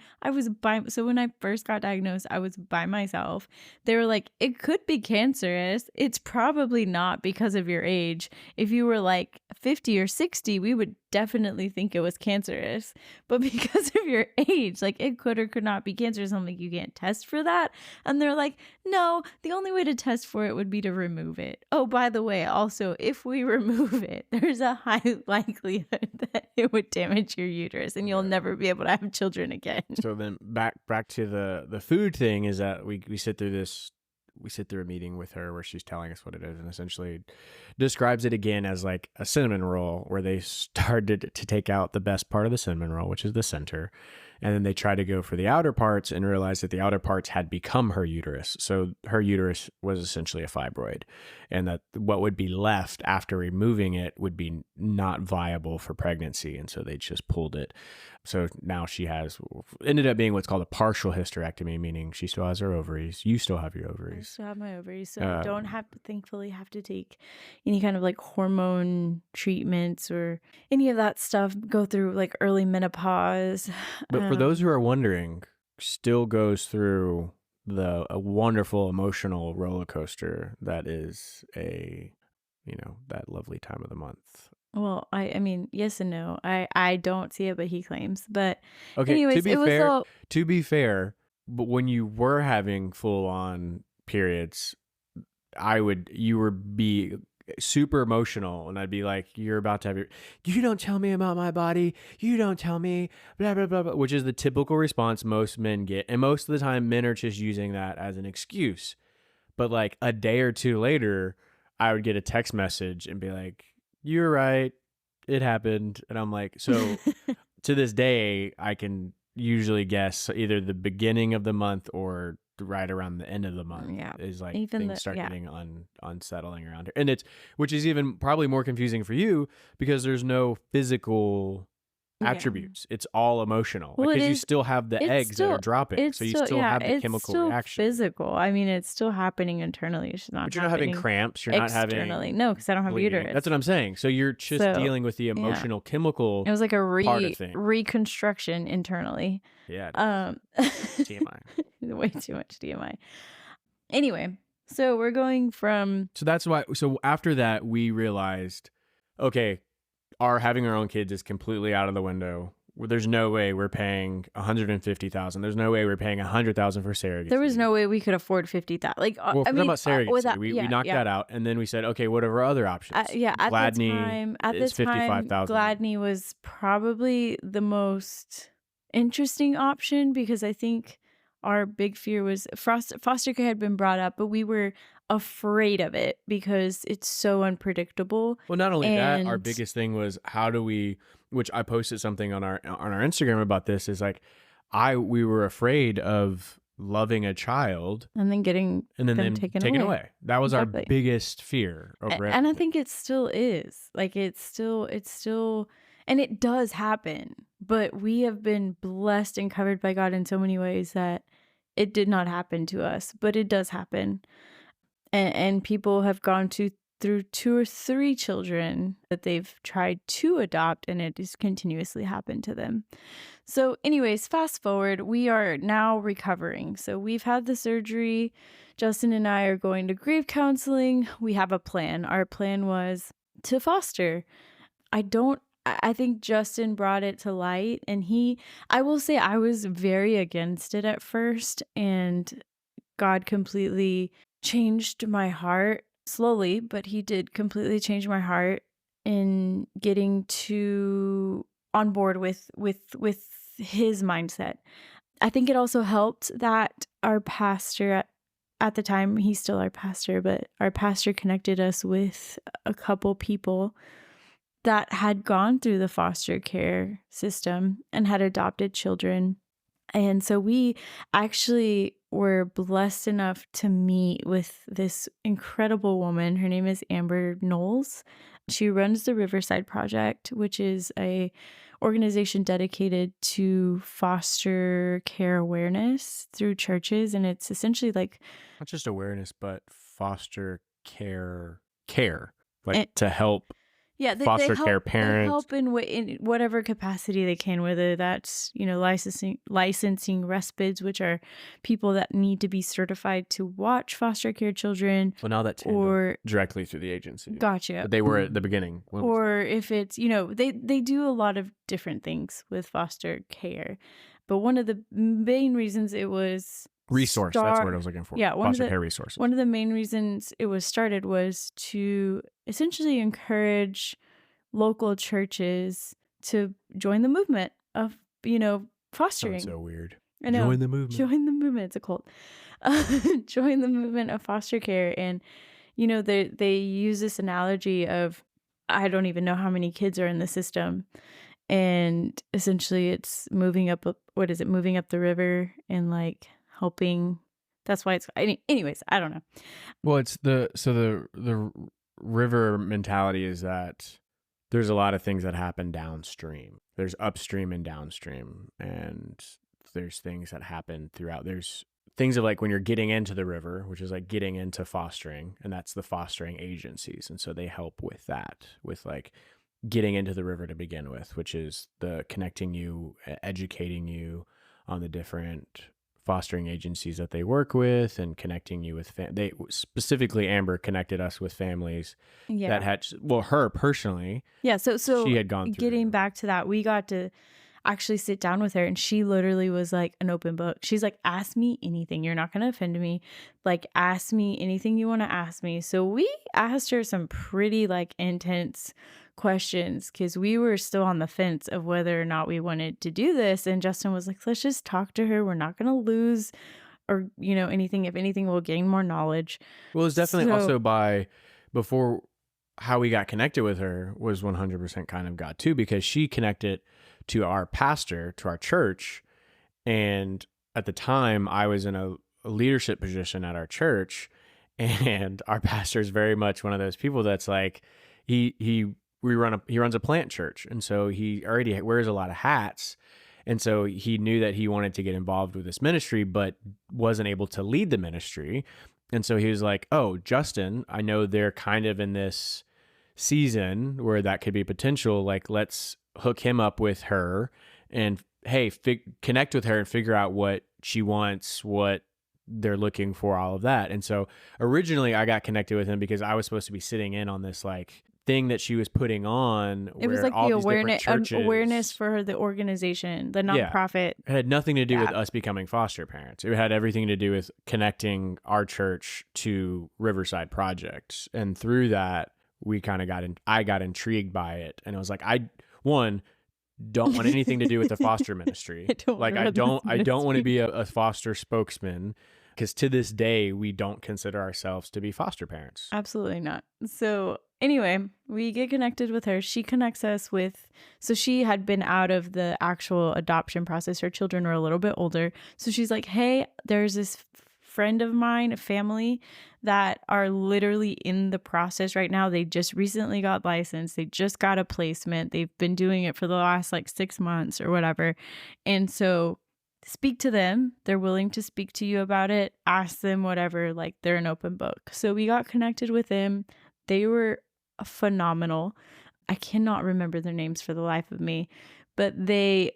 [SPEAKER 1] so when I first got diagnosed, I was by myself. They were like, it could be cancerous. It's probably not because of your age. If you were 50 or 60, we would definitely think it was cancerous. But because of your age, it could or could not be cancerous. I'm like, you can't test for that. And they're like, no, the only way to test for it would be to remove it. Oh, by the way, also, if we remove it, there's a high likelihood that it would damage your uterus and you'll never be able to have children again.
[SPEAKER 2] So then back to the food thing is that we sit through a meeting with her where she's telling us what it is, and essentially describes it again as a cinnamon roll, where they started to take out the best part of the cinnamon roll, which is the center. And then they tried to go for the outer parts and realized that the outer parts had become her uterus. So her uterus was essentially a fibroid, and that what would be left after removing it would be not viable for pregnancy. And so they just pulled it. So now she ended up being what's called a partial hysterectomy, meaning she still has her ovaries. You still have your ovaries.
[SPEAKER 1] I still have my ovaries. So I don't thankfully have to take any kind of hormone treatments or any of that stuff, go through early menopause.
[SPEAKER 2] But for those who are wondering, still goes through a wonderful emotional roller coaster that is that lovely time of the month.
[SPEAKER 1] Well, I mean, yes and no. I don't see it, but he claims. But
[SPEAKER 2] okay,
[SPEAKER 1] anyways,
[SPEAKER 2] to be fair, but when you were having full on periods, you would be super emotional, and I'd be like, you're about to have you don't tell me about my body, you don't tell me, blah blah blah blah, which is the typical response most men get, and most of the time men are just using that as an excuse. But a day or two later, I would get a text message and be like, you're right, it happened. And I'm like, so to this day, I can usually guess either the beginning of the month or right around the end of the month
[SPEAKER 1] Yeah.
[SPEAKER 2] is like
[SPEAKER 1] Even
[SPEAKER 2] things start
[SPEAKER 1] yeah.
[SPEAKER 2] getting unsettling around her. And which is even probably more confusing for you because there's no physical
[SPEAKER 1] Yeah.
[SPEAKER 2] attributes. It's all emotional.
[SPEAKER 1] Well,
[SPEAKER 2] Because
[SPEAKER 1] it
[SPEAKER 2] you
[SPEAKER 1] is.
[SPEAKER 2] still have the
[SPEAKER 1] It's
[SPEAKER 2] eggs that are
[SPEAKER 1] still.
[SPEAKER 2] dropping.
[SPEAKER 1] It's
[SPEAKER 2] So you
[SPEAKER 1] still.
[SPEAKER 2] still
[SPEAKER 1] Yeah.
[SPEAKER 2] have the
[SPEAKER 1] It's
[SPEAKER 2] chemical
[SPEAKER 1] still
[SPEAKER 2] reaction.
[SPEAKER 1] physical. I mean, it's still happening internally. It's not
[SPEAKER 2] But you're not having
[SPEAKER 1] happening
[SPEAKER 2] cramps. You're not having
[SPEAKER 1] externally. No, because I don't have
[SPEAKER 2] bleeding.
[SPEAKER 1] uterus.
[SPEAKER 2] That's what I'm saying. So you're just
[SPEAKER 1] So
[SPEAKER 2] dealing with the
[SPEAKER 1] yeah,
[SPEAKER 2] emotional chemical
[SPEAKER 1] it was like a
[SPEAKER 2] part of things.
[SPEAKER 1] reconstruction internally.
[SPEAKER 2] Yeah.
[SPEAKER 1] TMI. Way too much TMI. Anyway, so we're going from.
[SPEAKER 2] So that's why. So after that, we realized, okay, having our own kids is completely out of the window. There's no way we're paying $150,000. There's no way we're paying $100,000 for surrogacy.
[SPEAKER 1] There was no way we could afford 50,000. Like,
[SPEAKER 2] well,
[SPEAKER 1] I mean,
[SPEAKER 2] about surrogacy, we knocked that out, and then we said, okay, what are our other options?
[SPEAKER 1] At
[SPEAKER 2] Gladney
[SPEAKER 1] the time, Gladney was probably the most interesting option because I think our big fear was foster care had been brought up, but we were afraid of it because it's so unpredictable.
[SPEAKER 2] Well, not only that, our biggest thing was how do we, which I posted something on our Instagram about this, is like we were afraid of loving a child
[SPEAKER 1] and then getting them taken away.
[SPEAKER 2] That was our biggest fear over it.
[SPEAKER 1] And I think it still is. Like it's still and it does happen, but we have been blessed and covered by God in so many ways that it did not happen to us, but it does happen. And people have gone through 2 or 3 children that they've tried to adopt, and it has continuously happened to them. So anyways, fast forward, we are now recovering. So we've had the surgery. Justin and I are going to grief counseling. We have a plan. Our plan was to foster. I think Justin brought it to light, and I will say I was very against it at first, and God completely changed my heart slowly, but he did completely change my heart in getting on board with his mindset. I think it also helped that our pastor at the time, he's still our pastor, but our pastor connected us with a couple people that had gone through the foster care system and had adopted children. And so we actually were blessed enough to meet with this incredible woman. Her name is Amber Knowles. She runs the Riverside Project, which is a organization dedicated to foster care awareness through churches. And it's essentially like
[SPEAKER 2] not just awareness, but foster care, like to help. Yeah, foster care parents.
[SPEAKER 1] They help in whatever capacity they can, whether that's, licensing RESPIDs, which are people that need to be certified to watch foster care children.
[SPEAKER 2] Well, now that's directly through the agency.
[SPEAKER 1] Gotcha.
[SPEAKER 2] But they were at the beginning.
[SPEAKER 1] Or if it's, they do a lot of different things with foster care. But one of the main reasons it was
[SPEAKER 2] resource. That's what I was looking for.
[SPEAKER 1] Yeah,
[SPEAKER 2] foster care resources.
[SPEAKER 1] One of the main reasons it was started was to essentially encourage local churches to join the movement of, fostering.
[SPEAKER 2] Sounds so weird.
[SPEAKER 1] I know.
[SPEAKER 2] Join the movement.
[SPEAKER 1] Join the movement. It's a cult. Join the movement of foster care. And, they use this analogy of, I don't even know how many kids are in the system. And essentially it's moving up the river and like helping. That's why it's anyways, I don't know.
[SPEAKER 2] Well, it's the river mentality is that there's a lot of things that happen downstream. There's upstream and downstream, and there's things that happen throughout. There's things of like when you're getting into the river, which is like getting into fostering, and that's the fostering agencies. And so they help with that, with like getting into the river to begin with, which is the connecting you, educating you on the different fostering agencies that they work with and connecting you with they specifically Amber connected us with families that had her personally so she had gone through.
[SPEAKER 1] Getting back to that, we got to actually sit down with her, and she literally was like an open book. She's like, ask me anything, you're not going to offend me, like ask me anything you want to ask me. So we asked her some pretty like intense questions because we were still on the fence of whether or not we wanted to do this. And Justin was like, let's just talk to her. We're not going to lose or, anything. If anything, we'll gain more knowledge.
[SPEAKER 2] Well, it's definitely also before how we got connected with her was 100% kind of God too, because she connected to our pastor, to our church. And at the time I was in a leadership position at our church, and our pastor is very much one of those people that's like, he runs a plant church, and so he already wears a lot of hats. And so he knew that he wanted to get involved with this ministry, but wasn't able to lead the ministry. And so he was like, oh, Justin, I know they're kind of in this season where that could be potential. Like, let's hook him up with her and, hey, connect with her and figure out what she wants, what they're looking for, all of that. And so originally I got connected with him because I was supposed to be sitting in on this like thing that she was putting on.
[SPEAKER 1] It was like the awareness for the organization, the nonprofit.
[SPEAKER 2] It had nothing to do with us becoming foster parents. It had everything to do with connecting our church to Riverside Project. And through that, we kind of I got intrigued by it. And it was like, I don't want anything to do with the foster ministry. I don't want to be a foster spokesman, because to this day, we don't consider ourselves to be foster parents.
[SPEAKER 1] Absolutely not. So anyway, we get connected with her. She connects us with, so she had been out of the actual adoption process. Her children were a little bit older. So she's like, hey, there's this friend of mine, a family that are literally in the process right now. They just recently got licensed. They just got a placement. They've been doing it for the last like 6 months or whatever. And so speak to them. They're willing to speak to you about it. Ask them whatever, like they're an open book. So we got connected with them. They were phenomenal. I cannot remember their names for the life of me, but they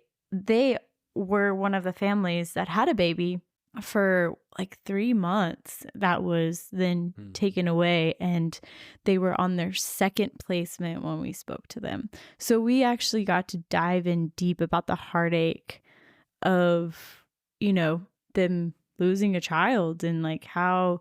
[SPEAKER 1] were one of the families that had a baby for like 3 months that was then taken away, and they were on their second placement when we spoke to them. So we actually got to dive in deep about the heartache of, you know, them losing a child and like how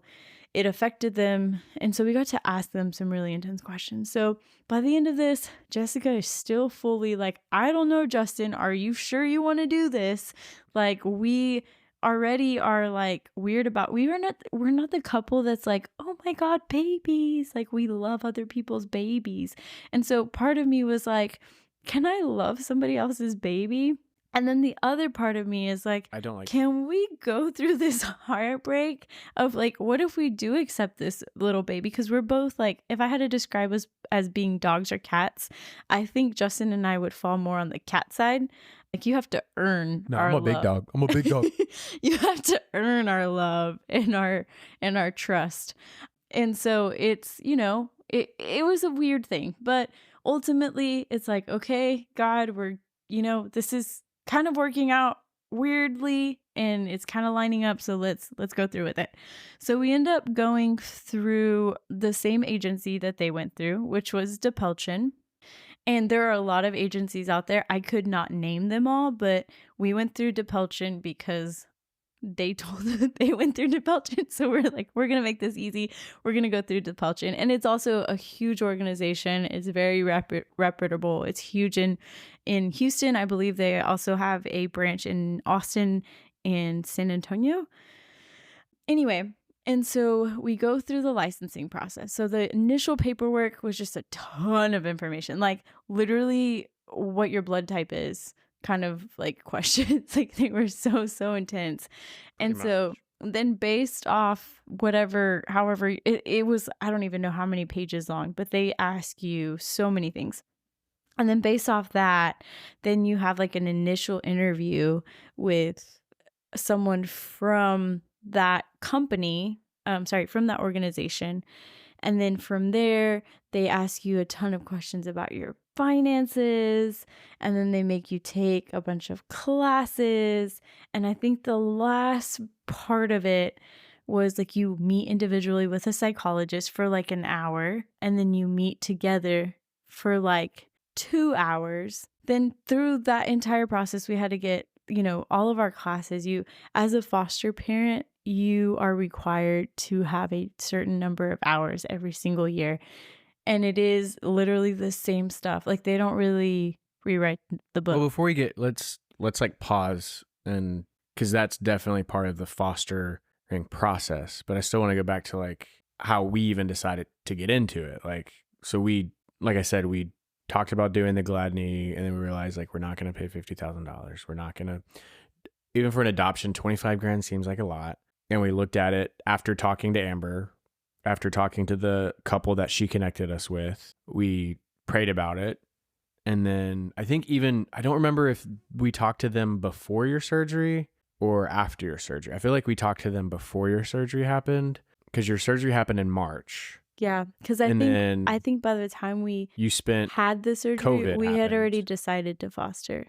[SPEAKER 1] it affected them. And so we got to ask them some really intense questions. So by the end of this, Jessica is still fully like, I don't know, Justin, are you sure you want to do this? Like, we already are like weird about, we're not the couple that's like, oh my God, babies. Like, we love other people's babies. And so part of me was like, can I love somebody else's baby? And then the other part of me is like, can we go through this heartbreak of like, what if we do accept this little baby? Because we're both like, if I had to describe us as being dogs or cats, I think Justin and I would fall more on the cat side. Like, you have to earn our love.
[SPEAKER 2] I'm a big dog.
[SPEAKER 1] You have to earn our love and our trust. And so it's, you know, it was a weird thing, but ultimately it's like, okay, God, this is kind of working out weirdly and it's kind of lining up, so let's go through with it. So we end up going through the same agency that they went through, which was DePelchin. And there are a lot of agencies out there. I could not name them all, but we went through DePelchin because they went through DePelchin. So we're like, we're going to make this easy. We're going to go through DePelchin. And it's also a huge organization. It's very reputable. It's huge in Houston. I believe they also have a branch in Austin and San Antonio. Anyway, and so we go through the licensing process. So the initial paperwork was just a ton of information, like literally what your blood type is, kind of like questions. Like, they were so intense. And so then based off however it was, I don't even know how many pages long, but they ask you so many things. And then based off that, then you have like an initial interview with someone from that company, from that organization. And then from there, they ask you a ton of questions about your finances, and then they make you take a bunch of classes. And I think the last part of it was like, you meet individually with a psychologist for like an hour, and then you meet together for like 2 hours. Then through that entire process, we had to get, all of our classes. You, as a foster parent, you are required to have a certain number of hours every single year. And it is literally the same stuff. Like, they don't really rewrite the book.
[SPEAKER 2] Well, before we get, let's like pause, and because that's definitely part of the fostering process. But I still want to go back to like how we even decided to get into it. Like, so like I said, we talked about doing the Gladney, and then we realized like, we're not going to pay $50,000. We're not going to, even for an adoption, $25,000 seems like a lot. And we looked at it after talking to Amber, after talking to the couple that she connected us with. We prayed about it. And then I think I don't remember if we talked to them before your surgery or after your surgery. I feel like we talked to them before your surgery happened, because your surgery happened in March.
[SPEAKER 1] Yeah, because I think by the time we had the surgery,
[SPEAKER 2] COVID
[SPEAKER 1] we had
[SPEAKER 2] happened.
[SPEAKER 1] Already decided to foster.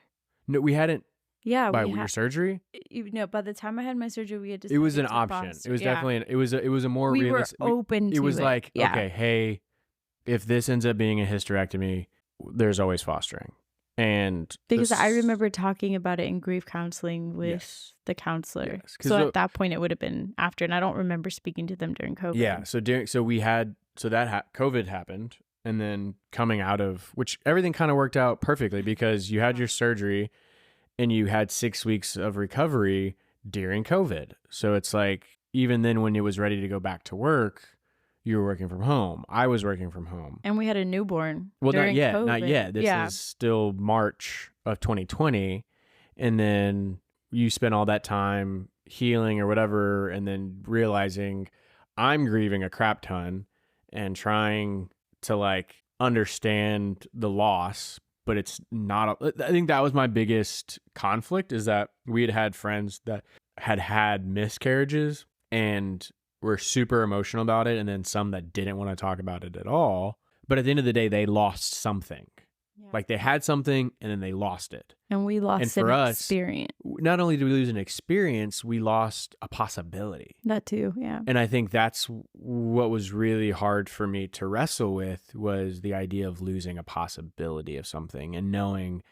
[SPEAKER 2] No, we hadn't.
[SPEAKER 1] Yeah,
[SPEAKER 2] by your surgery?
[SPEAKER 1] No, by the time I had my surgery, we had decided.
[SPEAKER 2] It was an
[SPEAKER 1] to
[SPEAKER 2] option.
[SPEAKER 1] foster.
[SPEAKER 2] It was definitely. It was a more
[SPEAKER 1] we
[SPEAKER 2] realistic.
[SPEAKER 1] were open to it.
[SPEAKER 2] It was like, okay, hey, if this ends up being a hysterectomy, there's always fostering. And
[SPEAKER 1] because I remember talking about it in grief counseling with the counselor. Yes. So at that point, it would have been after, and I don't remember speaking to them during COVID.
[SPEAKER 2] Yeah. COVID happened, and then coming out of which everything kind of worked out perfectly, because you had your surgery, and you had 6 weeks of recovery during COVID. So it's like, even then, when it was ready to go back to work, you were working from home. I was working from home.
[SPEAKER 1] And we had a newborn.
[SPEAKER 2] Well,
[SPEAKER 1] during COVID.
[SPEAKER 2] Not yet. This is still March of 2020. And then you spent all that time healing or whatever, and then realizing I'm grieving a crap ton and trying to like understand the loss. But it's not, I think that was my biggest conflict, is that we had friends that had miscarriages and were super emotional about it, and then some that didn't want to talk about it at all. But at the end of the day, they lost something. Yeah. Like they had something and then they lost it.
[SPEAKER 1] And we lost an experience.
[SPEAKER 2] Not only did we lose an experience, we lost a possibility.
[SPEAKER 1] That too, yeah.
[SPEAKER 2] And I think that's what was really hard for me to wrestle with, was the idea of losing a possibility of something and knowing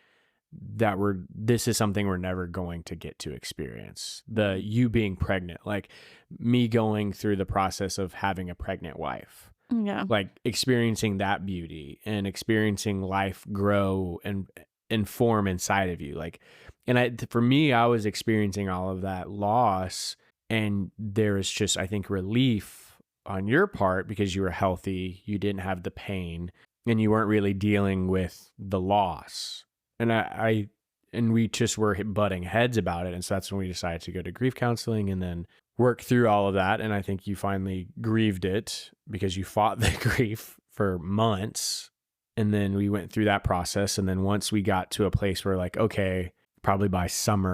[SPEAKER 2] that this is something we're never going to get to experience. You being pregnant, like me going through the process of having a pregnant wife.
[SPEAKER 1] Yeah.
[SPEAKER 2] Like experiencing that beauty and experiencing life grow and form inside of you. Like, and for me, I was experiencing all of that loss, and there was just, I think, relief on your part because you were healthy, you didn't have the pain, and you weren't really dealing with the loss. And we just were butting heads about it. And so that's when we decided to go to grief counseling and then work through all of that. And I think you finally grieved it because you fought the grief for months. And then we went through that process. And then once we got to a place where like, okay, probably by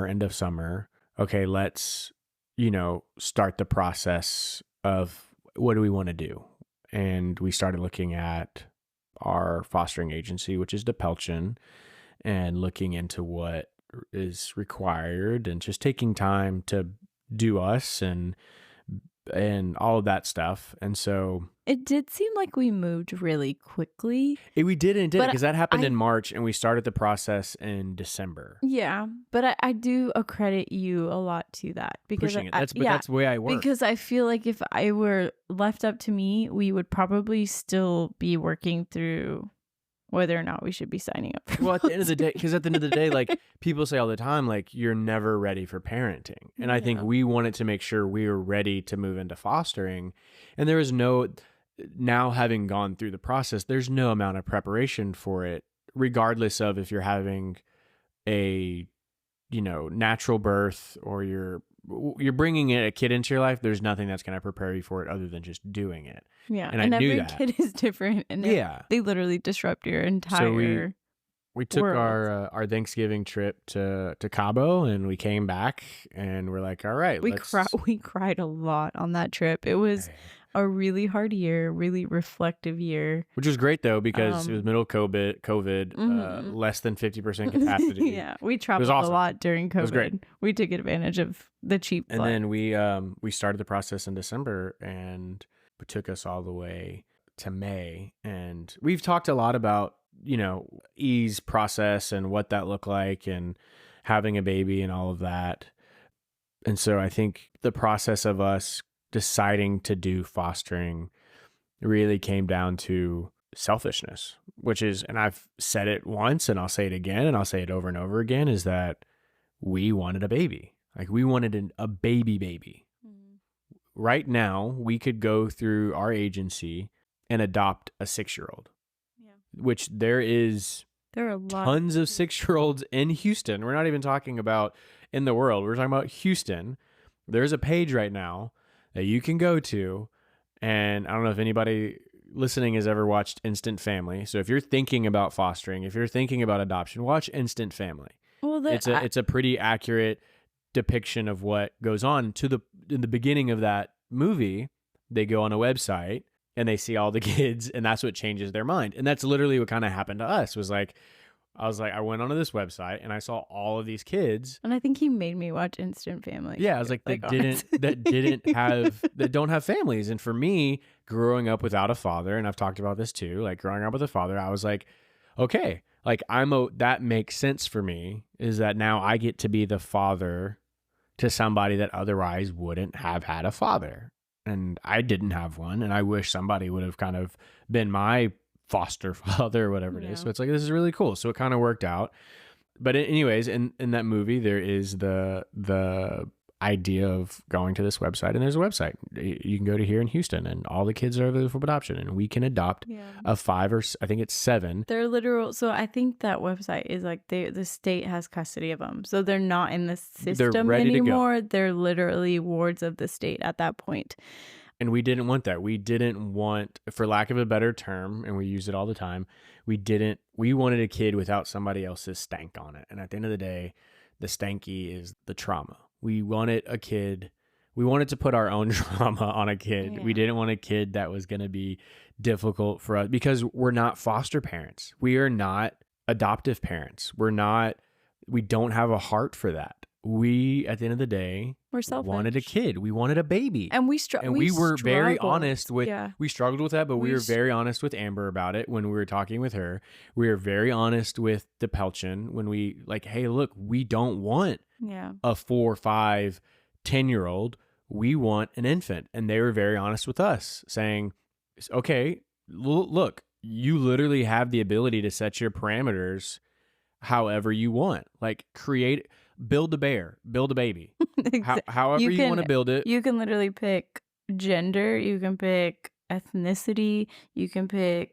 [SPEAKER 2] end of summer, okay, let's, start the process of what do we want to do? And we started looking at our fostering agency, which is DePelchin, and looking into what is required and just taking time to do us and all of that stuff. And so
[SPEAKER 1] it did seem like we moved really quickly.
[SPEAKER 2] We did because that happened in March and we started the process in December.
[SPEAKER 1] Yeah, but I do accredit you a lot to that because
[SPEAKER 2] pushing it. That's the way I work.
[SPEAKER 1] Because I feel like if I were left up to me, we would probably still be working through whether or not we should be signing up for
[SPEAKER 2] at the end of the day, because at the end of the day, like people say all the time, like you're never ready for parenting. And I think we wanted to make sure we were ready to move into fostering. And there was now having gone through the process, there's no amount of preparation for it, regardless of if you're having a, natural birth or you're bringing a kid into your life. There's nothing that's going to prepare you for it other than just doing it.
[SPEAKER 1] Yeah.
[SPEAKER 2] And I knew
[SPEAKER 1] every
[SPEAKER 2] that.
[SPEAKER 1] kid is different. And they literally disrupt your entire
[SPEAKER 2] we took
[SPEAKER 1] world.
[SPEAKER 2] our Thanksgiving trip to Cabo, and we came back and we're like, all right,
[SPEAKER 1] we cried a lot on that trip. It was a really hard year, really reflective year.
[SPEAKER 2] Which was great though, because it was middle COVID, less than 50% capacity.
[SPEAKER 1] Yeah, we traveled a lot during COVID. It was great. We took advantage of the cheap flight.
[SPEAKER 2] And then we started the process in December, and it took us all the way to May. And we've talked a lot about, ease process and what that looked like and having a baby and all of that. And so I think the process of us deciding to do fostering really came down to selfishness, which is, and I've said it once and I'll say it again and I'll say it over and over again, is that we wanted a baby. Like we wanted a baby. Right now, we could go through our agency and adopt a 6-year-old, which there are tons of 6-year-olds in Houston. We're not even talking about in the world. We're talking about Houston There's a page right now that you can go to, and I don't know if anybody listening has ever watched Instant Family. So if you're thinking about fostering, if you're thinking about adoption, watch Instant Family.
[SPEAKER 1] Well,
[SPEAKER 2] It's a pretty accurate depiction of what goes on. In the beginning of that movie, they go on a website and they see all the kids, and that's what changes their mind. And that's literally what kind of happened to us. I went onto this website and I saw all of these kids.
[SPEAKER 1] and I think he made me watch Instant Family.
[SPEAKER 2] Yeah, I was like,
[SPEAKER 1] honestly.
[SPEAKER 2] that don't have families. And for me, growing up without a father, and I've talked about this too, like growing up with a father, I was like, okay, like that makes sense for me, is that now I get to be the father to somebody that otherwise wouldn't have had a father. And I didn't have one, and I wish somebody would have kind of been my foster father or whatever it is.
[SPEAKER 1] Yeah.
[SPEAKER 2] So it's like, this is really cool. So it kind of worked out. But anyways, in that movie, there is the idea of going to this website, and there's a website you can go to here in Houston, and all the kids are available for adoption, and we can adopt
[SPEAKER 1] Yeah.
[SPEAKER 2] a 5 or I think it's 7.
[SPEAKER 1] They're literal. So I think that website is like the state has custody of them. So they're not in the system
[SPEAKER 2] ready to go.
[SPEAKER 1] anymore. They're literally wards of the state at that point.
[SPEAKER 2] And we didn't want that. We didn't want, for lack of a better term, and we use it all the time, we wanted a kid without somebody else's stank on it. And at the end of the day, the stanky is the trauma. We wanted to put our own trauma on a kid.
[SPEAKER 1] Yeah.
[SPEAKER 2] We didn't want a kid that was going to be difficult for us, because we're not foster parents. We are not adoptive parents. We don't have a heart for that. We, at the end of the day,
[SPEAKER 1] We're selfish.
[SPEAKER 2] wanted a kid. We wanted a baby.
[SPEAKER 1] And we
[SPEAKER 2] were very
[SPEAKER 1] struggled.
[SPEAKER 2] honest with,
[SPEAKER 1] Yeah.
[SPEAKER 2] we struggled with that, but we were very honest with Amber about it when we were talking with her. We were very honest with DePelchin when we like, hey, look, we don't want
[SPEAKER 1] Yeah.
[SPEAKER 2] a 4, 5, 10-year-old. We want an infant. And they were very honest with us, saying, okay, look, you literally have the ability to set your parameters however you want. Like build a bear, build a baby. However you want to build it.
[SPEAKER 1] You can literally pick gender, you can pick ethnicity, you can pick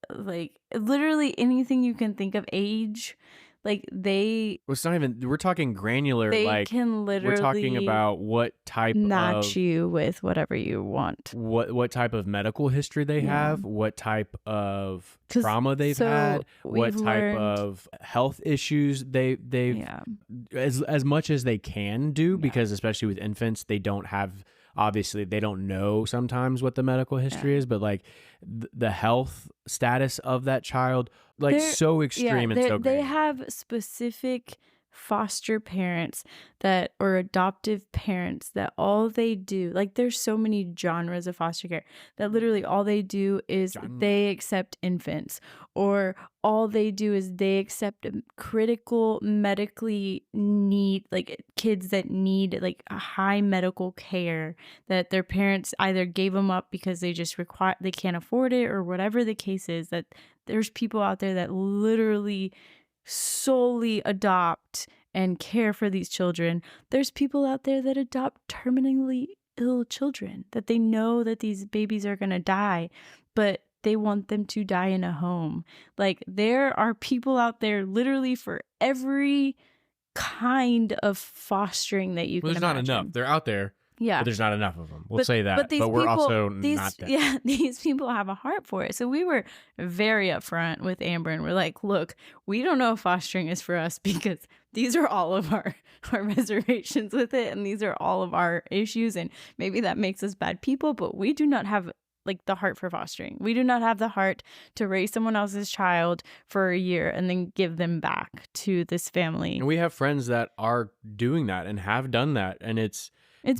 [SPEAKER 1] like literally anything you can think of, age. Like
[SPEAKER 2] It's not even, we're talking granular,
[SPEAKER 1] they
[SPEAKER 2] like
[SPEAKER 1] can literally
[SPEAKER 2] we're talking about what type
[SPEAKER 1] match you with whatever you want.
[SPEAKER 2] What type of medical history they
[SPEAKER 1] Yeah.
[SPEAKER 2] have, what type of
[SPEAKER 1] 'Cause-
[SPEAKER 2] trauma they've
[SPEAKER 1] so
[SPEAKER 2] had, what
[SPEAKER 1] we've
[SPEAKER 2] type
[SPEAKER 1] learned-
[SPEAKER 2] of health issues they've
[SPEAKER 1] Yeah.
[SPEAKER 2] as much as they can do,
[SPEAKER 1] Yeah.
[SPEAKER 2] because especially with infants, they don't know sometimes what the medical history is, but like the health status of that child, like so extreme and so
[SPEAKER 1] they
[SPEAKER 2] great.
[SPEAKER 1] have specific foster parents or adoptive parents that all they do, like there's so many genres of foster care that literally all they do is they accept infants, or all they do is they accept critical medically need, like kids that need like a high medical care that their parents either gave them up because they can't afford it, or whatever the case is. That there's people out there that literally solely adopt and care for these children. There's people out there that adopt terminally ill children that they know that these babies are going to die, but they want them to die in a home. Like there are people out there literally for every kind of fostering that you can
[SPEAKER 2] There's not
[SPEAKER 1] imagine.
[SPEAKER 2] enough. They're out there.
[SPEAKER 1] Yeah.
[SPEAKER 2] But there's not enough of them. We'll say that.
[SPEAKER 1] But,
[SPEAKER 2] But we're also not that.
[SPEAKER 1] Yeah, these people have a heart for it. So we were very upfront with Amber, and we're like, look, we don't know if fostering is for us, because these are all of our reservations with it, and these are all of our issues, and maybe that makes us bad people, but we do not have like the heart for fostering. We do not have the heart to raise someone else's child for a year and then give them back to this family.
[SPEAKER 2] And we have friends that are doing that and have done that, and it's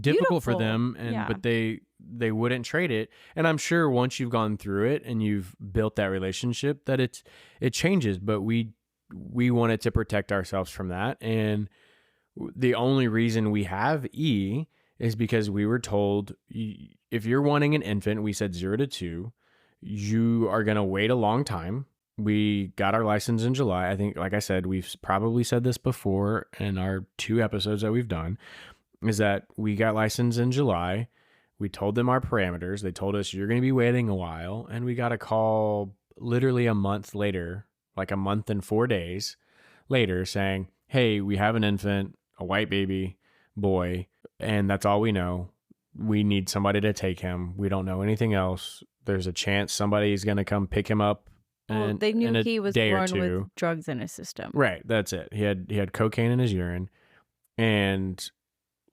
[SPEAKER 2] difficult for
[SPEAKER 1] beautiful.
[SPEAKER 2] them, but they wouldn't trade it. And I'm sure once you've gone through it and you've built that relationship, that it changes. But we wanted to protect ourselves from that, and the only reason we have E is because we were told, if you're wanting an infant, we said 0 to 2, you are going to wait a long time. We got our license in July. I think, like I said, we've probably said this before in our 2 episodes that we've done, is that we got licensed in July. We told them our parameters. They told us, you're going to be waiting a while. And we got a call literally a month later, like a month and 4 days later, saying, hey, we have an infant, a white baby boy. and that's all we know. We need somebody to take him. We don't know anything else. There's a chance somebody's going to come pick him up
[SPEAKER 1] Well,
[SPEAKER 2] in,
[SPEAKER 1] they knew
[SPEAKER 2] in a
[SPEAKER 1] he was
[SPEAKER 2] day or
[SPEAKER 1] born
[SPEAKER 2] two.
[SPEAKER 1] with drugs in his system.
[SPEAKER 2] Right, that's it. He had cocaine in his urine, and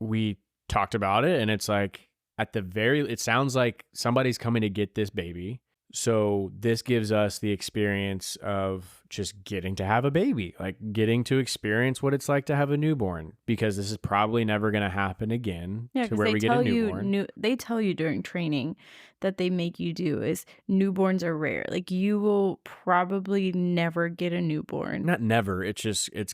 [SPEAKER 2] we talked about it, and it's like it sounds like somebody's coming to get this baby. So this gives us the experience of just getting to have a baby, like getting to experience what it's like to have a newborn, because this is probably never going to happen again
[SPEAKER 1] Yeah,
[SPEAKER 2] to
[SPEAKER 1] because
[SPEAKER 2] where
[SPEAKER 1] they
[SPEAKER 2] we get a
[SPEAKER 1] tell
[SPEAKER 2] newborn.
[SPEAKER 1] you they tell you during training that they make you do is newborns are rare. Like you will probably never get a newborn.
[SPEAKER 2] Not never. It's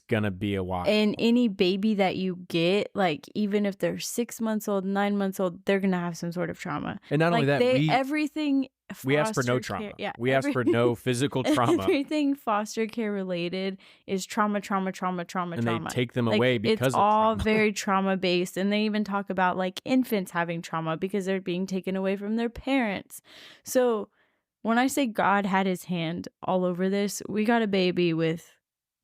[SPEAKER 2] going to be a while.
[SPEAKER 1] And any baby that you get, like even if they're 6 months old, 9 months old, they're gonna have some sort of trauma.
[SPEAKER 2] And not only
[SPEAKER 1] Like
[SPEAKER 2] that,
[SPEAKER 1] everything
[SPEAKER 2] we ask for no
[SPEAKER 1] foster
[SPEAKER 2] trauma.
[SPEAKER 1] care, yeah,
[SPEAKER 2] We ask for no physical trauma.
[SPEAKER 1] everything foster care related is trauma,
[SPEAKER 2] And
[SPEAKER 1] trauma.
[SPEAKER 2] they take them
[SPEAKER 1] Like
[SPEAKER 2] away because
[SPEAKER 1] it's
[SPEAKER 2] of
[SPEAKER 1] all
[SPEAKER 2] trauma.
[SPEAKER 1] very trauma based, and they even talk about like infants having trauma because they're being taken away from their parents. So when I say God had his hand all over this, we got a baby with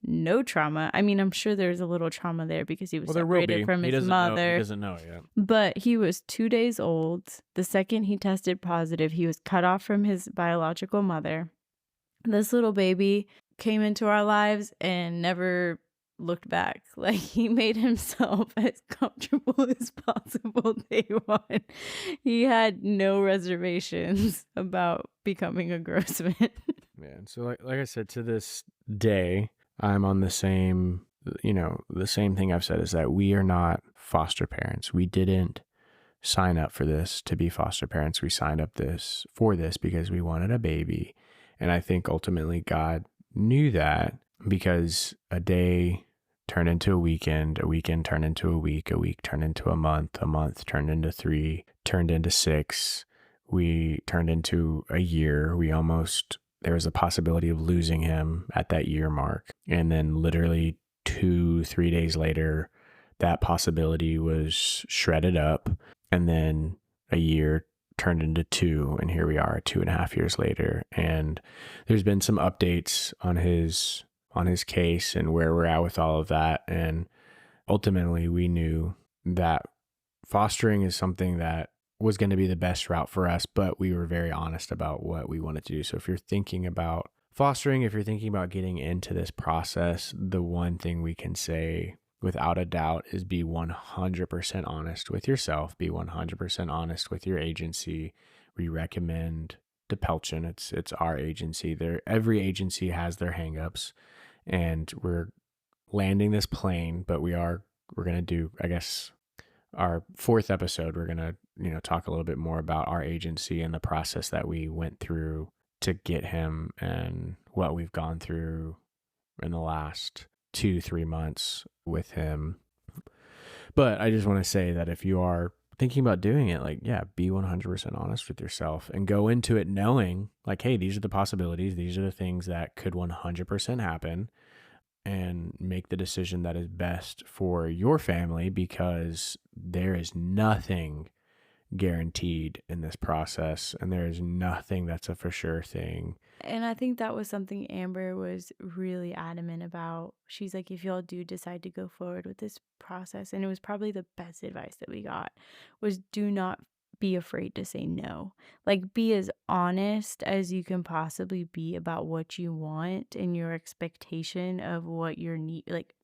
[SPEAKER 1] no trauma. I mean, I'm sure there's a little trauma there because he was
[SPEAKER 2] Well, there will
[SPEAKER 1] separated
[SPEAKER 2] be.
[SPEAKER 1] from
[SPEAKER 2] He
[SPEAKER 1] his
[SPEAKER 2] doesn't know. He
[SPEAKER 1] mother.
[SPEAKER 2] doesn't know it yet.
[SPEAKER 1] But he was 2 days old. The second he tested positive, he was cut off from his biological mother. This little baby came into our lives and never looked back. Like he made himself as comfortable as possible day one. He had no reservations about becoming a Grossman.
[SPEAKER 2] Yeah. So like I said, to this day, I'm on the same thing I've said, is that we are not foster parents. We didn't sign up for this to be foster parents. We signed up for this because we wanted a baby. And I think ultimately God knew that, because a day turned into a weekend turned into a week turned into a month turned into 3, turned into 6, we turned into a year. There was a possibility of losing him at that year mark. And then literally 2-3 days later, that possibility was shredded up. And then a year turned into 2. And here we are 2.5 years later. And there's been some updates on his case and where we're at with all of that. And ultimately we knew that fostering is something that was going to be the best route for us, but we were very honest about what we wanted to do. So if you're thinking about fostering, if you're thinking about getting into this process, the one thing we can say without a doubt is be 100% honest with yourself, be 100% honest with your agency. We recommend Depelchin. It's our agency. Every agency has their hangups, and we're landing this plane, but we're going to do, I guess, our 4th episode, we're going to, talk a little bit more about our agency and the process that we went through to get him and what we've gone through in the last 2-3 months with him. But I just want to say that if you are thinking about doing it, be 100% honest with yourself and go into it knowing hey, these are the possibilities. These are the things that could 100% happen, and make the decision that is best for your family, because there is nothing guaranteed in this process, and there is nothing that's a for sure thing.
[SPEAKER 1] And I think that was something Amber was really adamant about. She's like, if y'all do decide to go forward with this process, and it was probably the best advice that we got, was do not be afraid to say no. Be as honest as you can possibly be about what you want and your expectation of what you're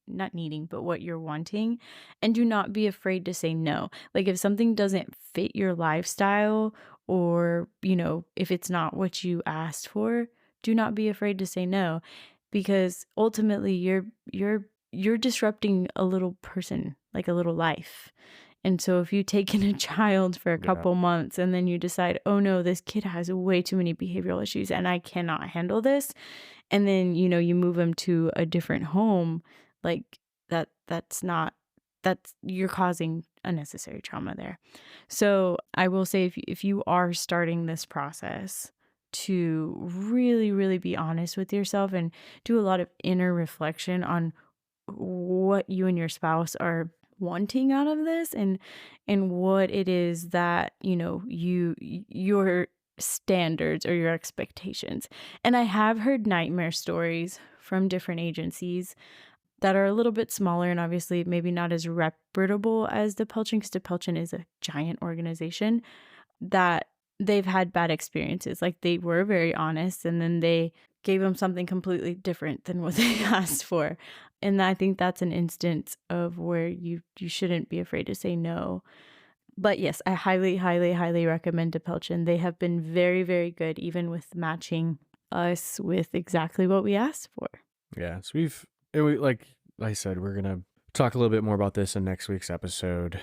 [SPEAKER 1] not needing, but what you're wanting. And do not be afraid to say no. If something doesn't fit your lifestyle, or, if it's not what you asked for, do not be afraid to say no, because ultimately you're disrupting a little person, a little life. And so if you take in a child for a couple months and then you decide, oh no, this kid has way too many behavioral issues and I cannot handle this, and then, you move him to a different home, you're causing unnecessary trauma there. So I will say, if you are starting this process, to really, really be honest with yourself and do a lot of inner reflection on what you and your spouse are wanting out of this, and what it is that your standards or your expectations. And I have heard nightmare stories from different agencies that are a little bit smaller and obviously maybe not as reputable as DePelchin, because DePelchin is a giant organization, that they've had bad experiences. Like, they were very honest, and then they gave them something completely different than what they asked for. And I think that's an instance of where you shouldn't be afraid to say no. But yes, I highly, highly, highly recommend DePelchin. They have been very, very good, even with matching us with exactly what we asked for.
[SPEAKER 2] Yeah. So like I said, we're going to talk a little bit more about this in next week's episode,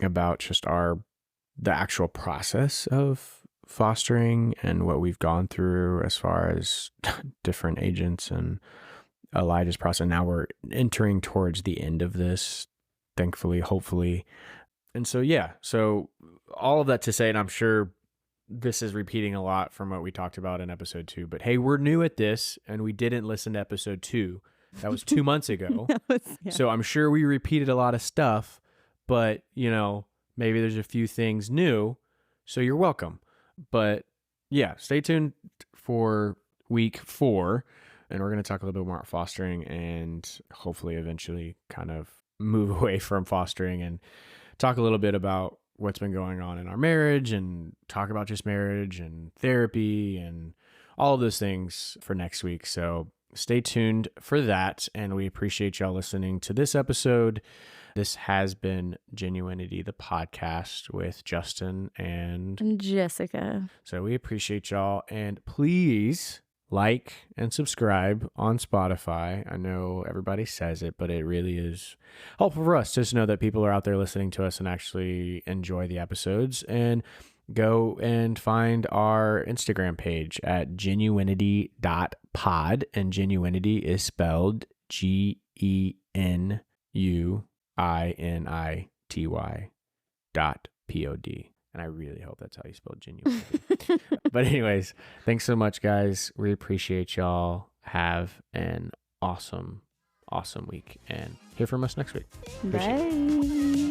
[SPEAKER 2] about just the actual process of fostering and what we've gone through as far as different agents and Elijah's process. Now we're entering towards the end of this, thankfully, hopefully. And so, yeah, so all of that to say, and I'm sure this is repeating a lot from what we talked about in episode 2, but hey, we're new at this and we didn't listen to episode 2. That was 2 months ago.
[SPEAKER 1] Yeah.
[SPEAKER 2] So I'm sure we repeated a lot of stuff, but maybe there's a few things new. So you're welcome. But yeah, stay tuned for week 4. And we're going to talk a little bit more about fostering and hopefully eventually kind of move away from fostering and talk a little bit about what's been going on in our marriage and talk about just marriage and therapy and all of those things for next week. So stay tuned for that. And we appreciate y'all listening to this episode. This has been Genuinity, the podcast with Justin and
[SPEAKER 1] Jessica.
[SPEAKER 2] So we appreciate y'all. And please like and subscribe on Spotify. I know everybody says it, but it really is helpful for us just to know that people are out there listening to us and actually enjoy the episodes. And go and find our Instagram page at genuinity.pod. And Genuinity is spelled GENUINITY.POD. And I really hope that's how you spell genuinity. But anyways, thanks so much, guys. We appreciate y'all. Have an awesome, awesome week. And hear from us next week. Appreciate it.
[SPEAKER 1] Bye.